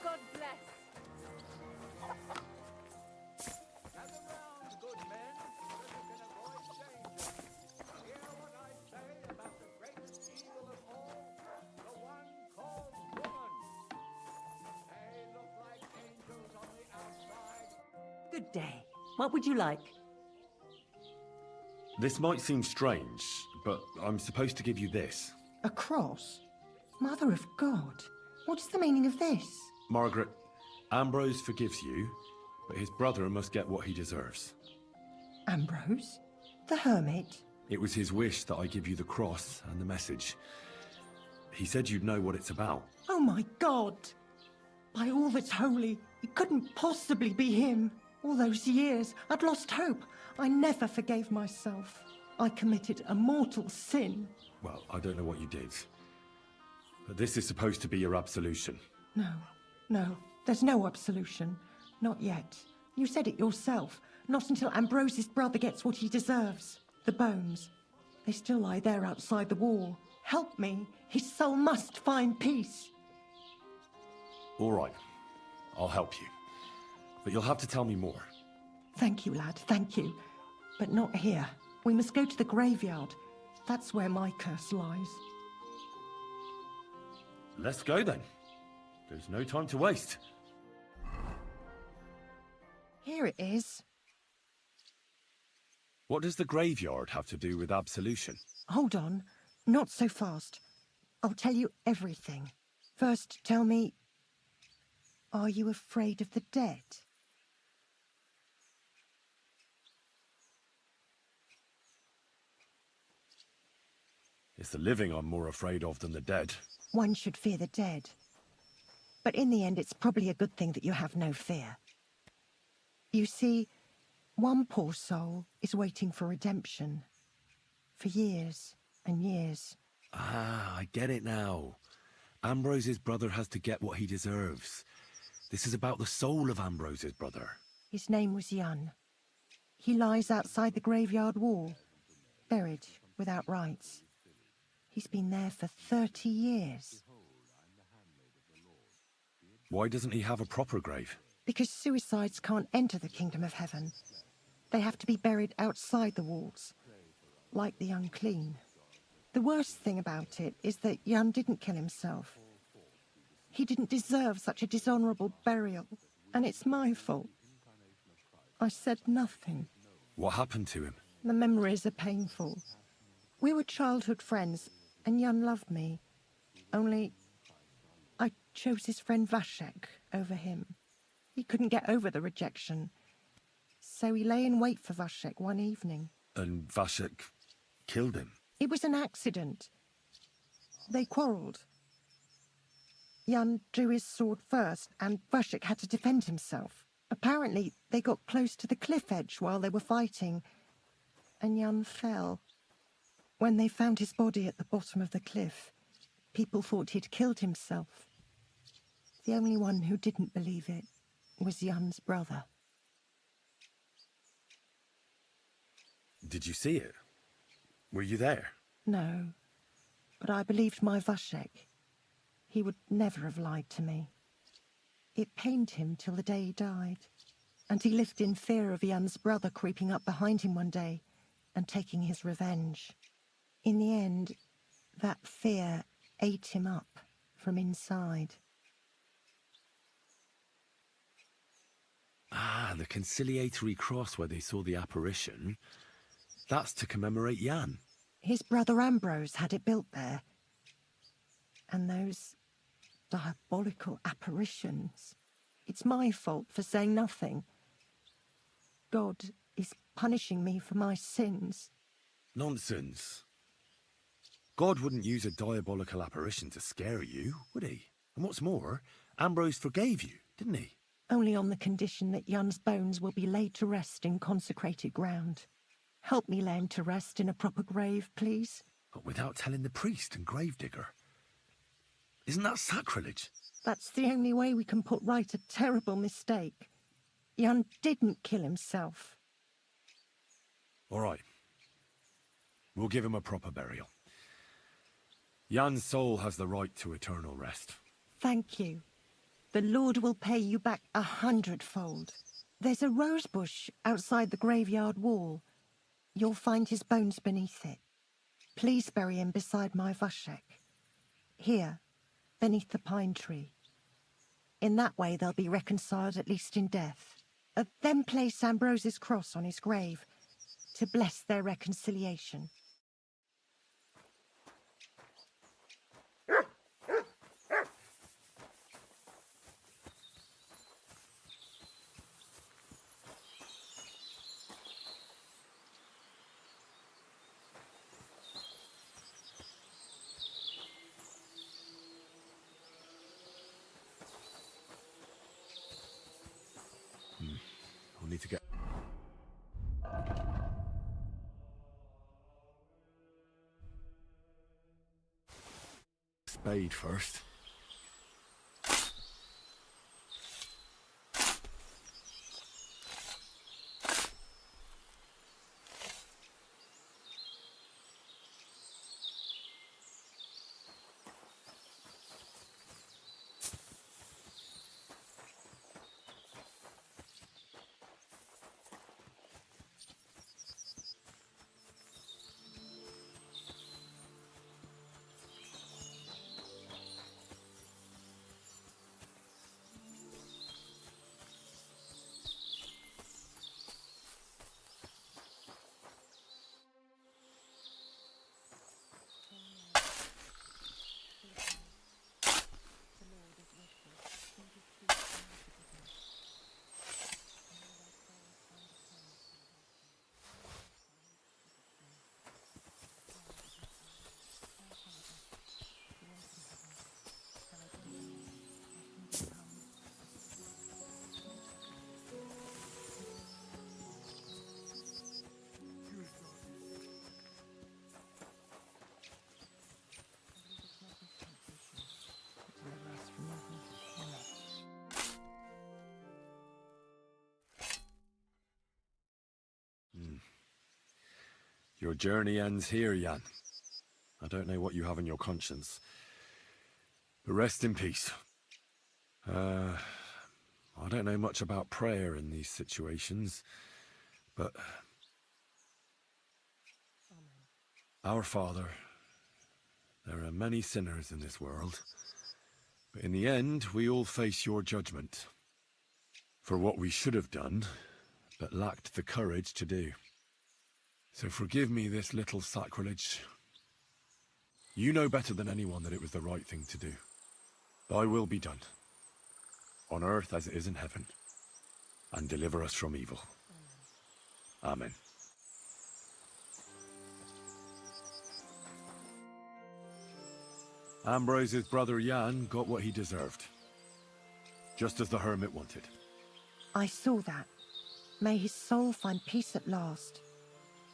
God bless. Gather round, good men, so you can avoid danger. Hear what I say about the greatest evil of all, the one called woman. They look like angels on the outside. Good day. What would you like? This might seem strange, but I'm supposed to give you this. A cross? Mother of God. What's the meaning of this? Margaret, Ambrose forgives you, but his brother must get what he deserves. Ambrose? The hermit? It was his wish that I give you the cross and the message. He said you'd know what it's about. Oh my God! By all that's holy, it couldn't possibly be him. All those years, I'd lost hope. I never forgave myself. I committed a mortal sin. Well, I don't know what you did. But this is supposed to be your absolution. No, there's no absolution. Not yet. You said it yourself. Not until Ambrose's brother gets what he deserves. The bones. They still lie there outside the wall. Help me. His soul must find peace. All right. I'll help you. But you'll have to tell me more. Thank you, lad, thank you. But not here. We must go to the graveyard. That's where my curse lies. Let's go then. There's no time to waste. Here it is. What does the graveyard have to do with absolution? Hold on. Not so fast. I'll tell you everything. First, tell me, are you afraid of the dead? It's the living I'm more afraid of than the dead. One should fear the dead. But in the end, it's probably a good thing that you have no fear. You see, one poor soul is waiting for redemption. For years and years. Ah, I get it now. Ambrose's brother has to get what he deserves. This is about the soul of Ambrose's brother. His name was Jan. He lies outside the graveyard wall, buried without rites. He's been there for 30 years. Why doesn't he have a proper grave? Because suicides can't enter the kingdom of heaven. They have to be buried outside the walls, like the unclean. The worst thing about it is that Jan didn't kill himself. He didn't deserve such a dishonorable burial, and it's my fault. I said nothing. What happened to him? The memories are painful. We were childhood friends, and Jan loved me. Only, I chose his friend Vashek over him. He couldn't get over the rejection. So he lay in wait for Vashek one evening. And Vashek killed him? It was an accident. They quarrelled. Jan drew his sword first, and Vashek had to defend himself. Apparently, they got close to the cliff edge while they were fighting, and Jan fell. When they found his body at the bottom of the cliff, people thought he'd killed himself. The only one who didn't believe it was Jan's brother. Did you see it? Were you there? No, but I believed my Vashek. He would never have lied to me. It pained him till the day he died, and he lived in fear of Jan's brother creeping up behind him one day and taking his revenge. In the end, that fear ate him up from inside. Ah, the conciliatory cross where they saw the apparition. That's to commemorate Jan. His brother Ambrose had it built there. And those diabolical apparitions. It's my fault for saying nothing. God is punishing me for my sins. Nonsense. God wouldn't use a diabolical apparition to scare you, would he? And what's more, Ambrose forgave you, didn't he? Only on the condition that Jan's bones will be laid to rest in consecrated ground. Help me lay him to rest in a proper grave, please. But without telling the priest and gravedigger. Isn't that sacrilege? That's the only way we can put right a terrible mistake. Jan didn't kill himself. All right. We'll give him a proper burial. Jan's soul has the right to eternal rest. Thank you. The Lord will pay you back 100-fold. There's a rose bush outside the graveyard wall. You'll find his bones beneath it. Please bury him beside my Vashek. Here, beneath the pine tree. In that way they'll be reconciled, at least in death. Then place Ambrose's cross on his grave to bless their reconciliation. I'll need to get... spade first. Your journey ends here, Jan. I don't know what you have on your conscience. But rest in peace. I don't know much about prayer in these situations, but... Our Father, there are many sinners in this world, but in the end, we all face your judgment for what we should have done, but lacked the courage to do. So forgive me this little sacrilege. You know better than anyone that it was the right thing to do. Thy will be done, on earth as it is in heaven, and deliver us from evil. Amen. Ambrose's brother Jan got what he deserved, just as the hermit wanted. I saw that. May his soul find peace at last.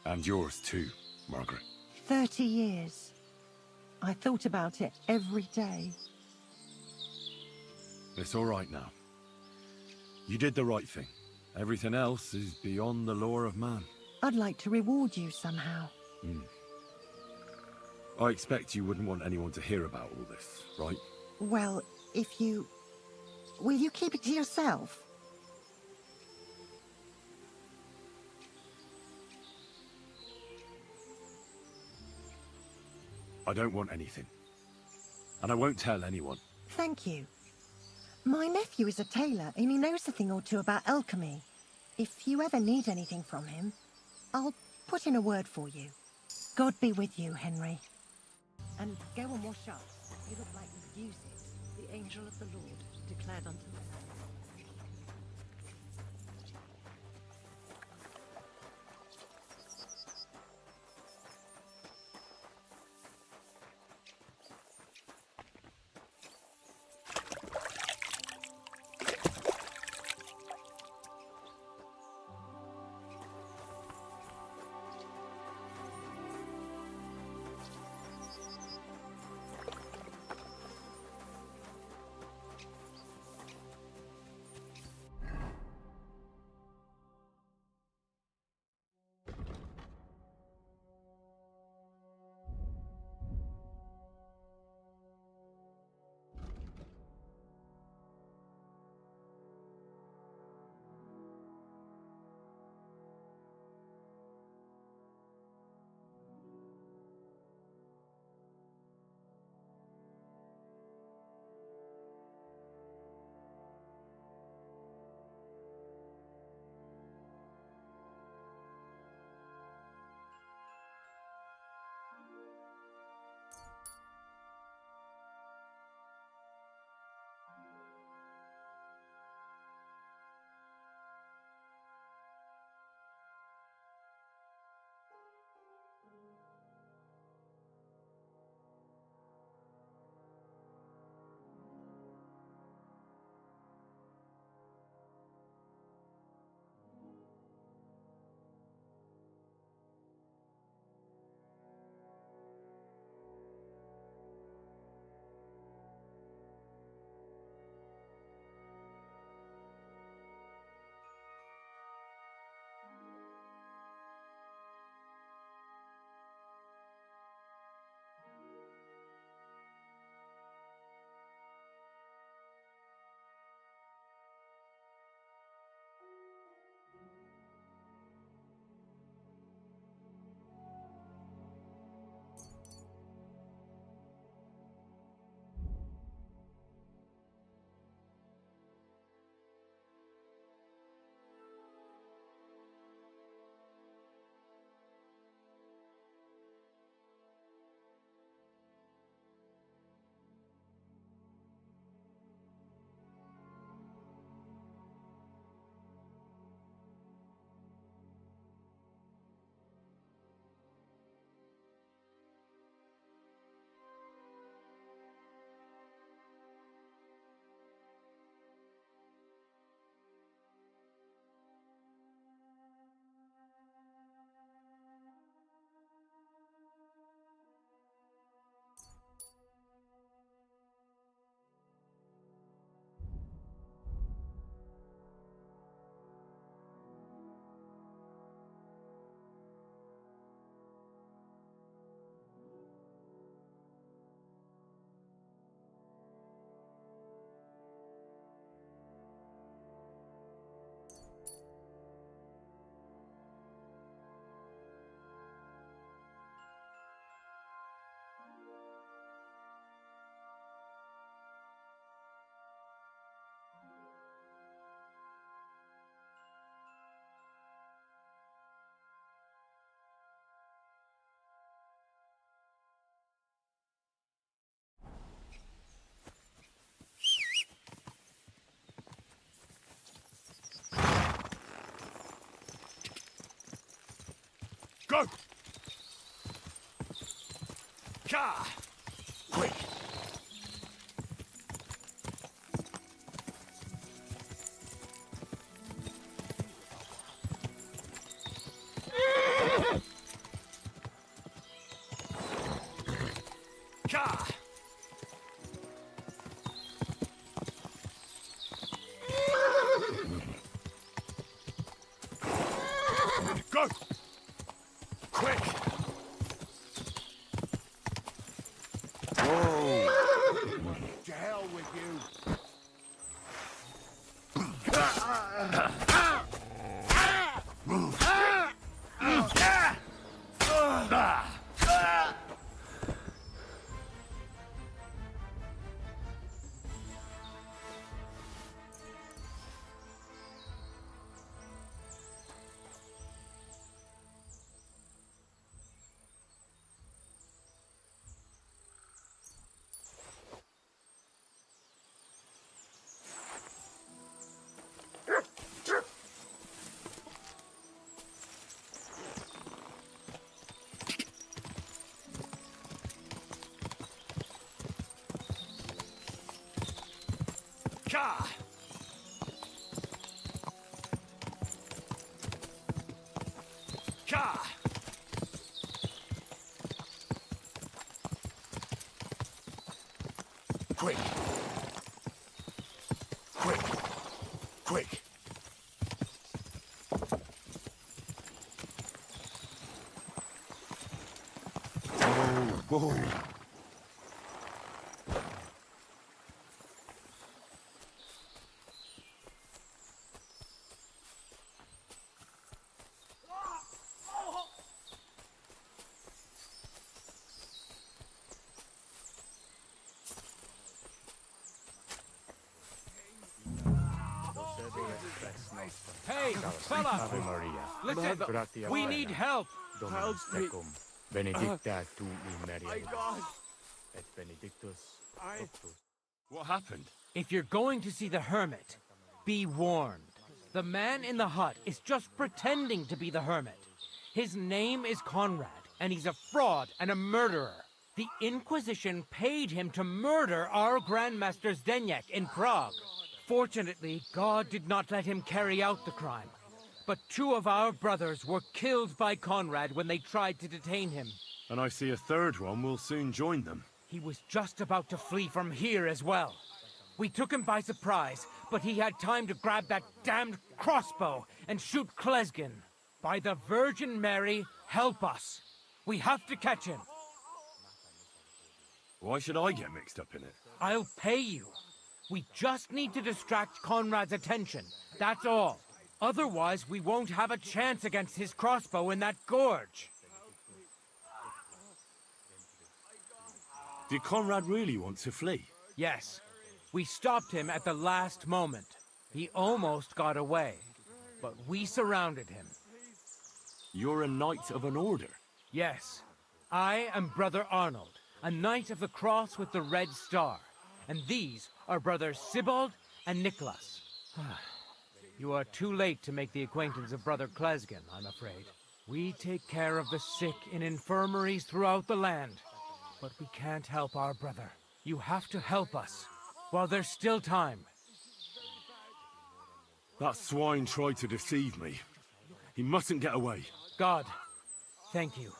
And yours too, Margaret. 30 years. I thought about it every day. It's all right now. You did the right thing. Everything else is beyond the law of man. I'd like to reward you somehow. I expect you wouldn't want anyone to hear about all this, right? Well, if you... Will you keep it to yourself? I don't want anything. And I won't tell anyone. Thank you. My nephew is a tailor, and he knows a thing or two about alchemy. If you ever need anything from him, I'll put in a word for you. God be with you, Henry. And go and wash up. You look like you've used it. The angel of the Lord declared unto me. Go! Ka! Quick! Ka! Go! Quick! Whoa! To hell with you! Ka! Ka! Quick! Quick! Quick! Whoa! Hey, fella! Listen, we need help! Help me. Benedicta tu in My Marianum, God. et benedictus I... fructus. What happened? If you're going to see the hermit, be warned. The man in the hut is just pretending to be the hermit. His name is Conrad, and he's a fraud and a murderer. The Inquisition paid him to murder our Grandmaster Zdeněk in Prague. Fortunately, God did not let him carry out the crime. But 2 of our brothers were killed by Conrad when they tried to detain him. And I see a third one will soon join them. He was just about to flee from here as well. We took him by surprise, but he had time to grab that damned crossbow and shoot Klesgin. By the Virgin Mary, help us. We have to catch him. Why should I get mixed up in it? I'll pay you. We just need to distract Conrad's attention. That's all. Otherwise, we won't have a chance against his crossbow in that gorge. Did Conrad really want to flee? Yes. We stopped him at the last moment. He almost got away, but we surrounded him. You're a knight of an order. Yes. I am Brother Arnold, a knight of the cross with the red star. And these are brothers Sibald and Nicholas. You are too late to make the acquaintance of Brother Klesgin, I'm afraid. We take care of the sick in infirmaries throughout the land. But we can't help our brother. You have to help us, while there's still time. That swine tried to deceive me. He mustn't get away. God, thank you.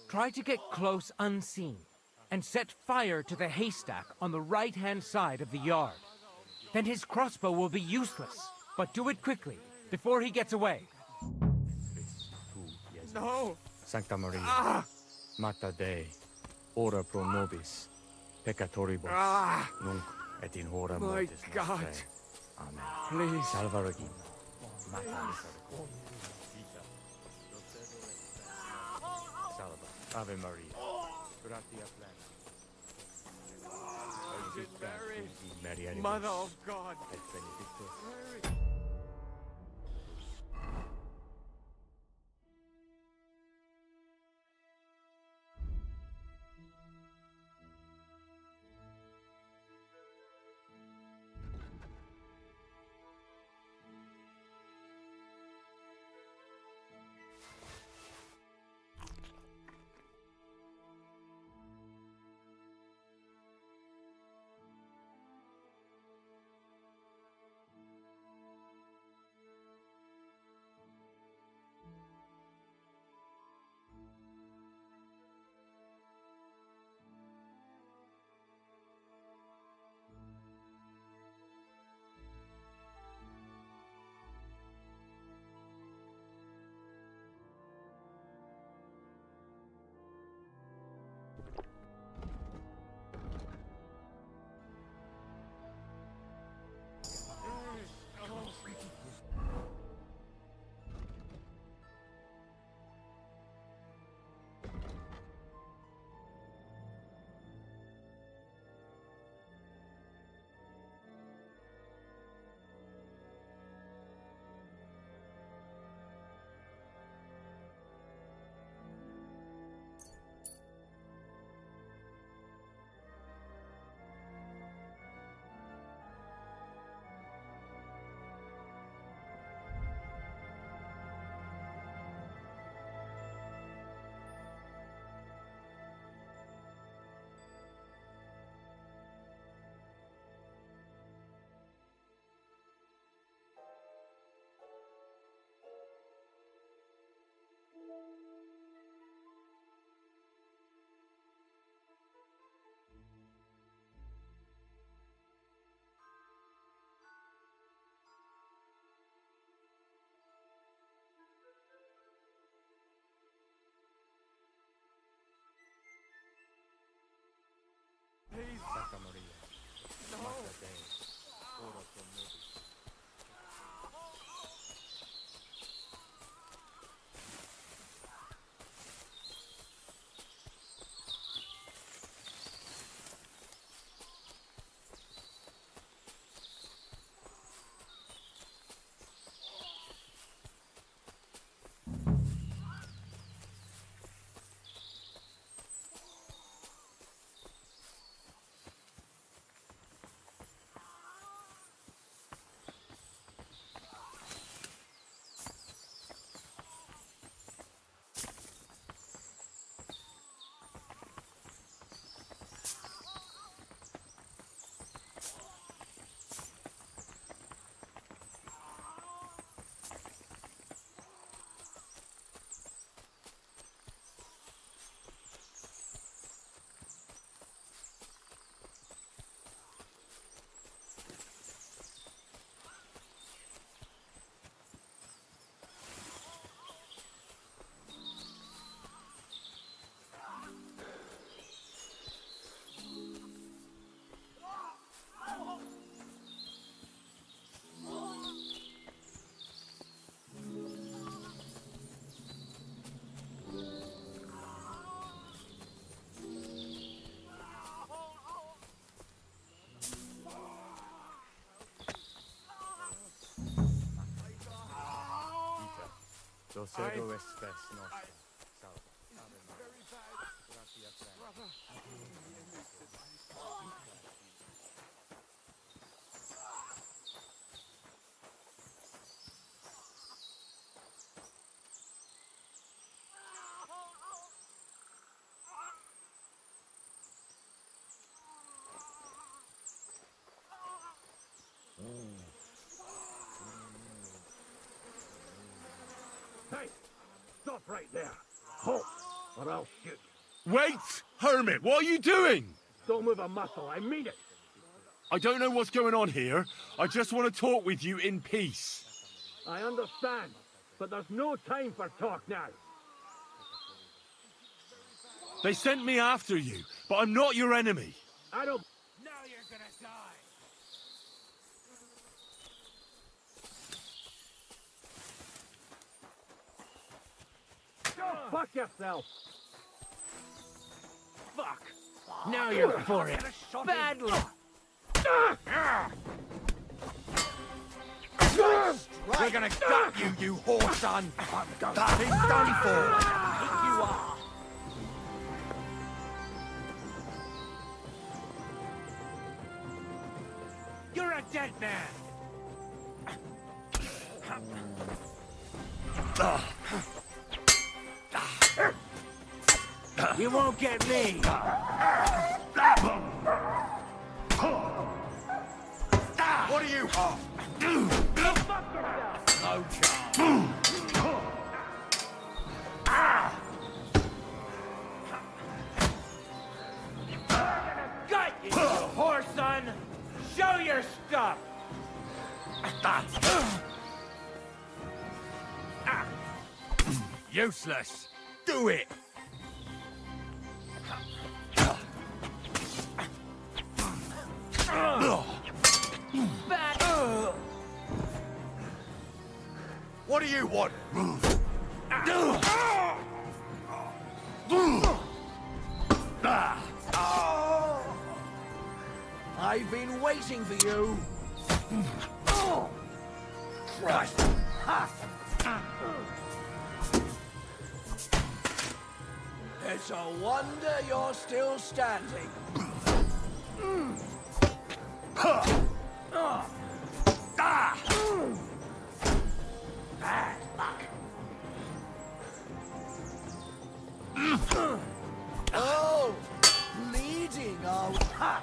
Try to get close unseen, and set fire to the haystack on the right-hand side of the yard. Then his crossbow will be useless. But do it quickly, before he gets away. No! Sancta Maria, Mater Dei, ora pro nobis, peccatoribus, nunc et in hora My mortis God. nostrae. Amen. Please. Salva Regina, Mater misericordiae. Salva, Ave Maria, gratia plena. Benedicta Mary, tu in Marianum, Mother of God. et benedictus Mary. Dosego espes nostra. Salve. Hey! Stop right there! Halt, or I'll shoot. Wait! Hermit, what are you doing? Don't move a muscle, I mean it! I don't know what's going on here. I just want to talk with you in peace. I understand, but there's no time for talk now. They sent me after you, but I'm not your enemy. I don't... Now you're gonna die! Go fuck yourself! Fuck! Now you're for it! Badly! We're gonna gut you, you whore son! That is done for! I think you are! You're a dead man! You won't get me! What are you? No chance. Gut you, you whore son! Show your stuff! Useless. Do it. What do you want? I've been waiting for you. Christ. It's a wonder you're still standing. Bad luck. Oh, bleeding, are we? Ha!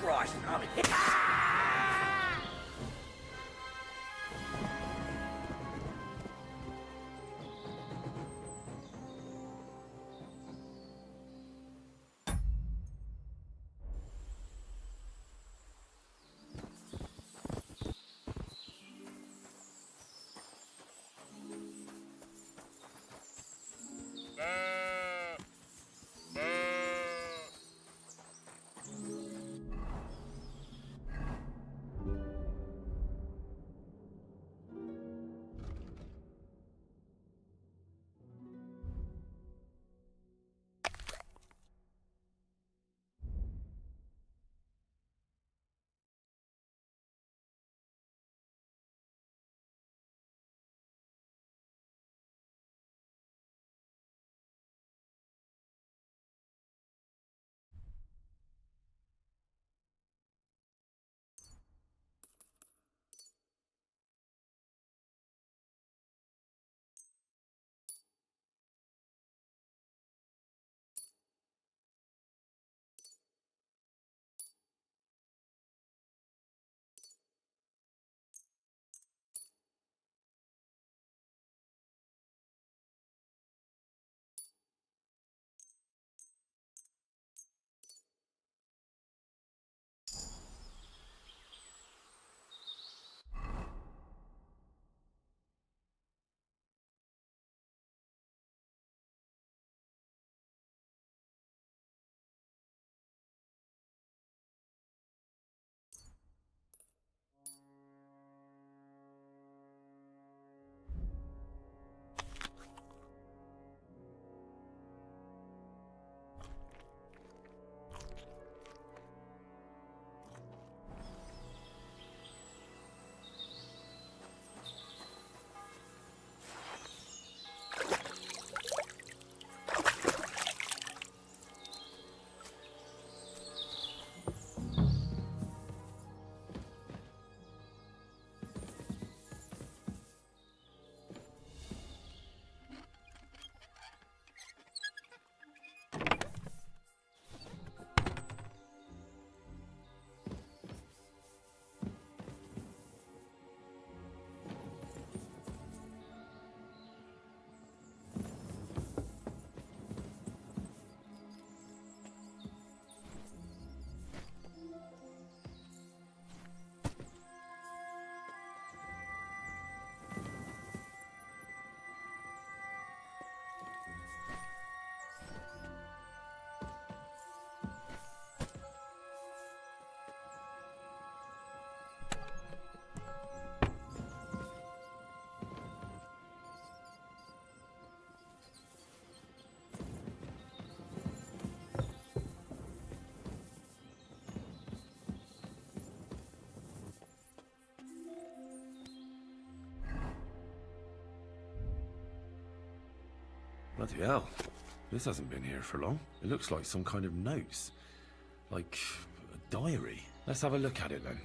Christ, I'm Bloody hell. This hasn't been here for long. It looks like some kind of notes. Like a diary. Let's have a look at it then.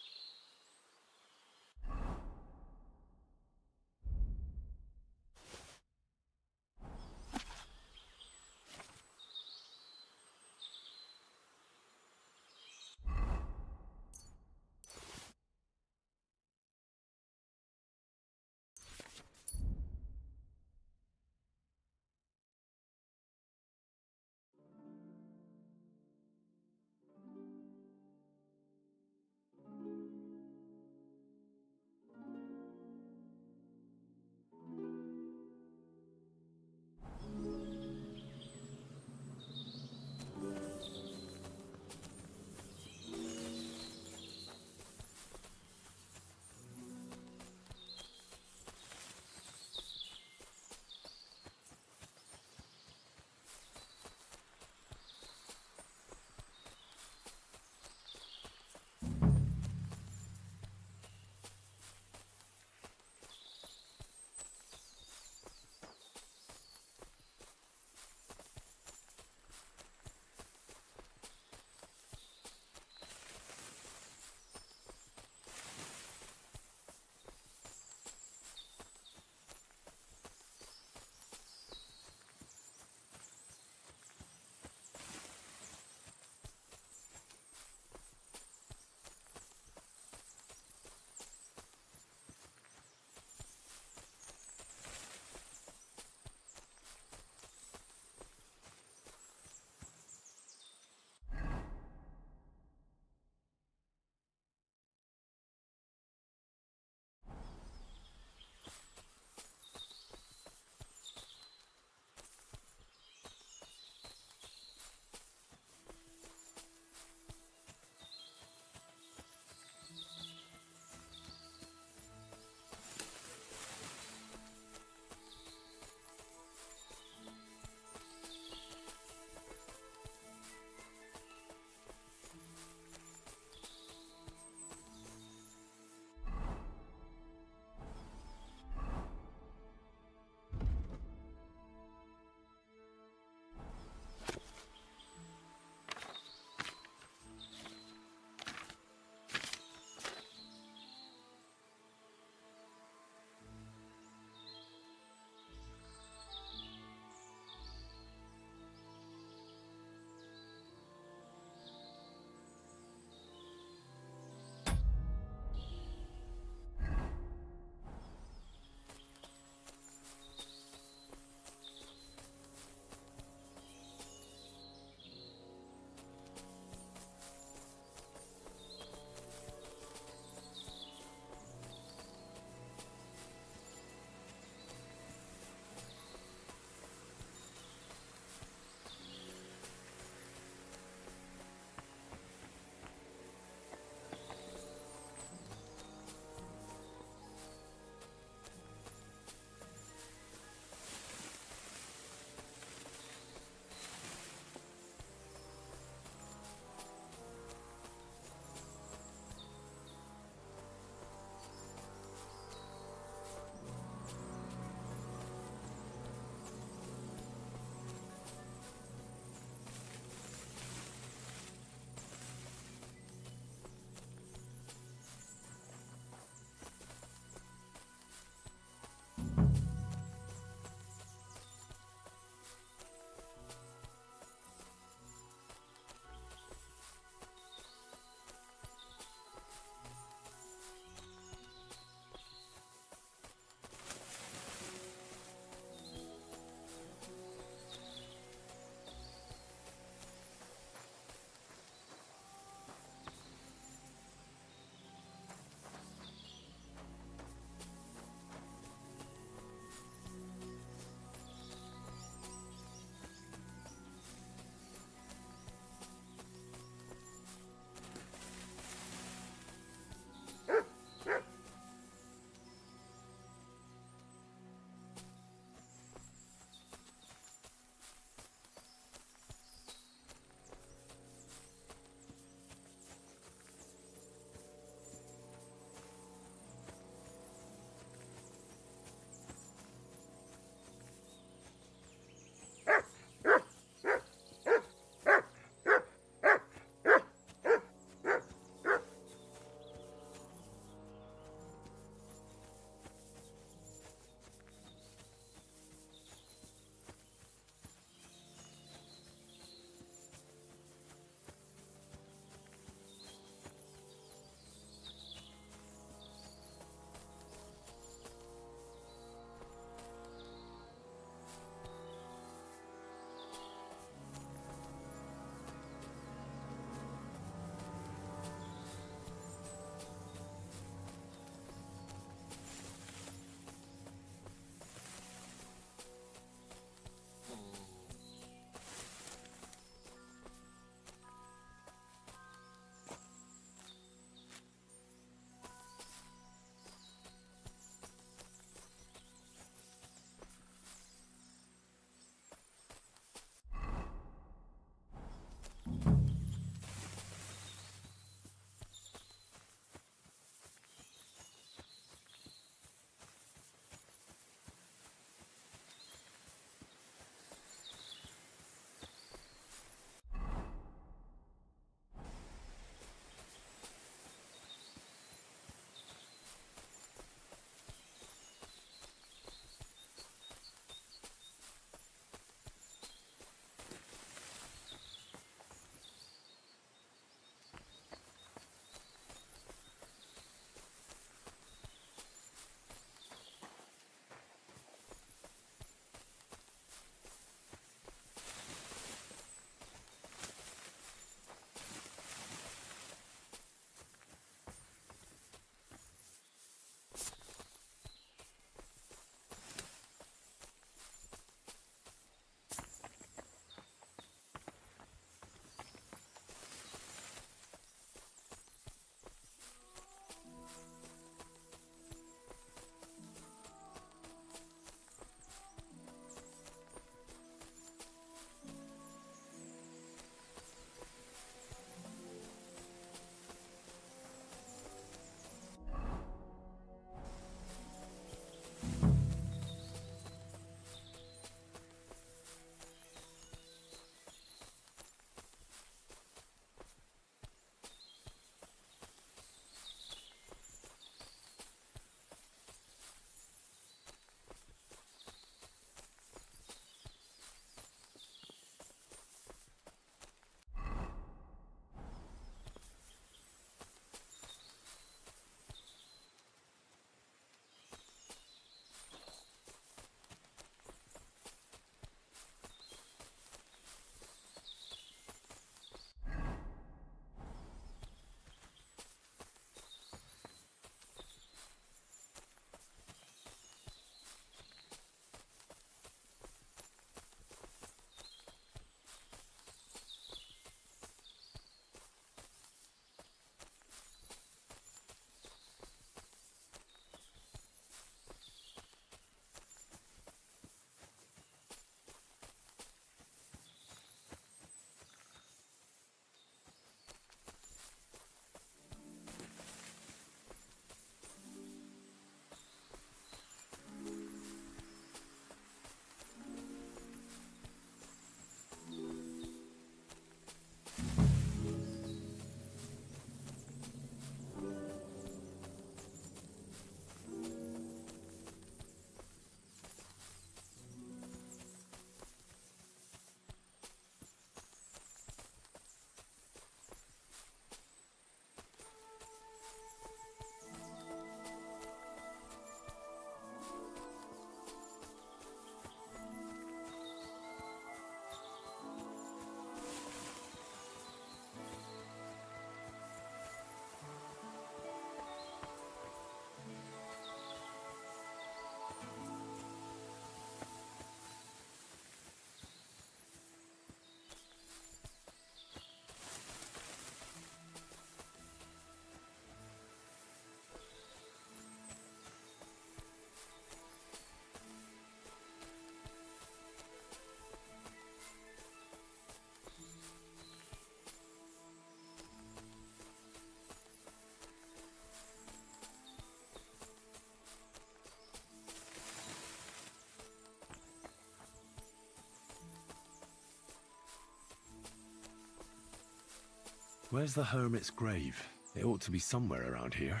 Where's the hermit's grave? It ought to be somewhere around here.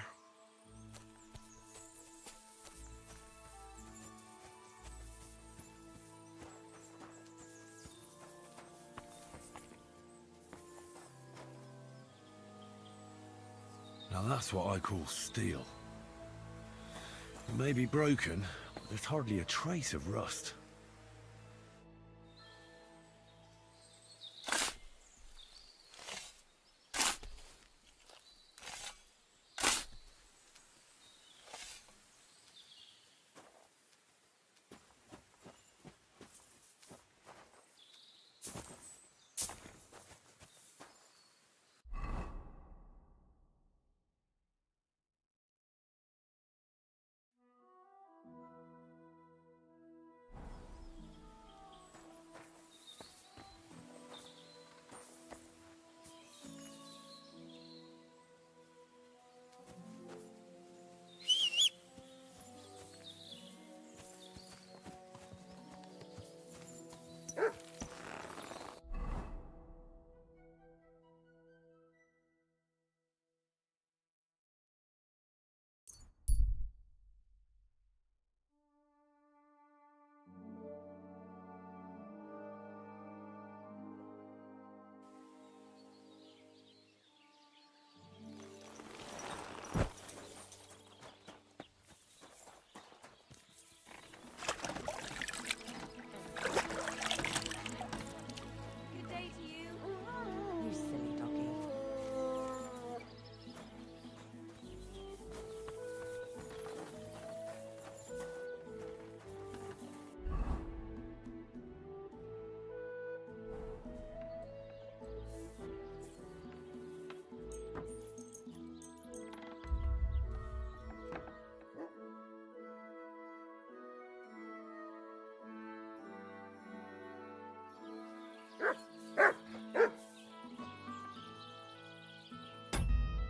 Now that's what I call steel. It may be broken, but there's hardly a trace of rust.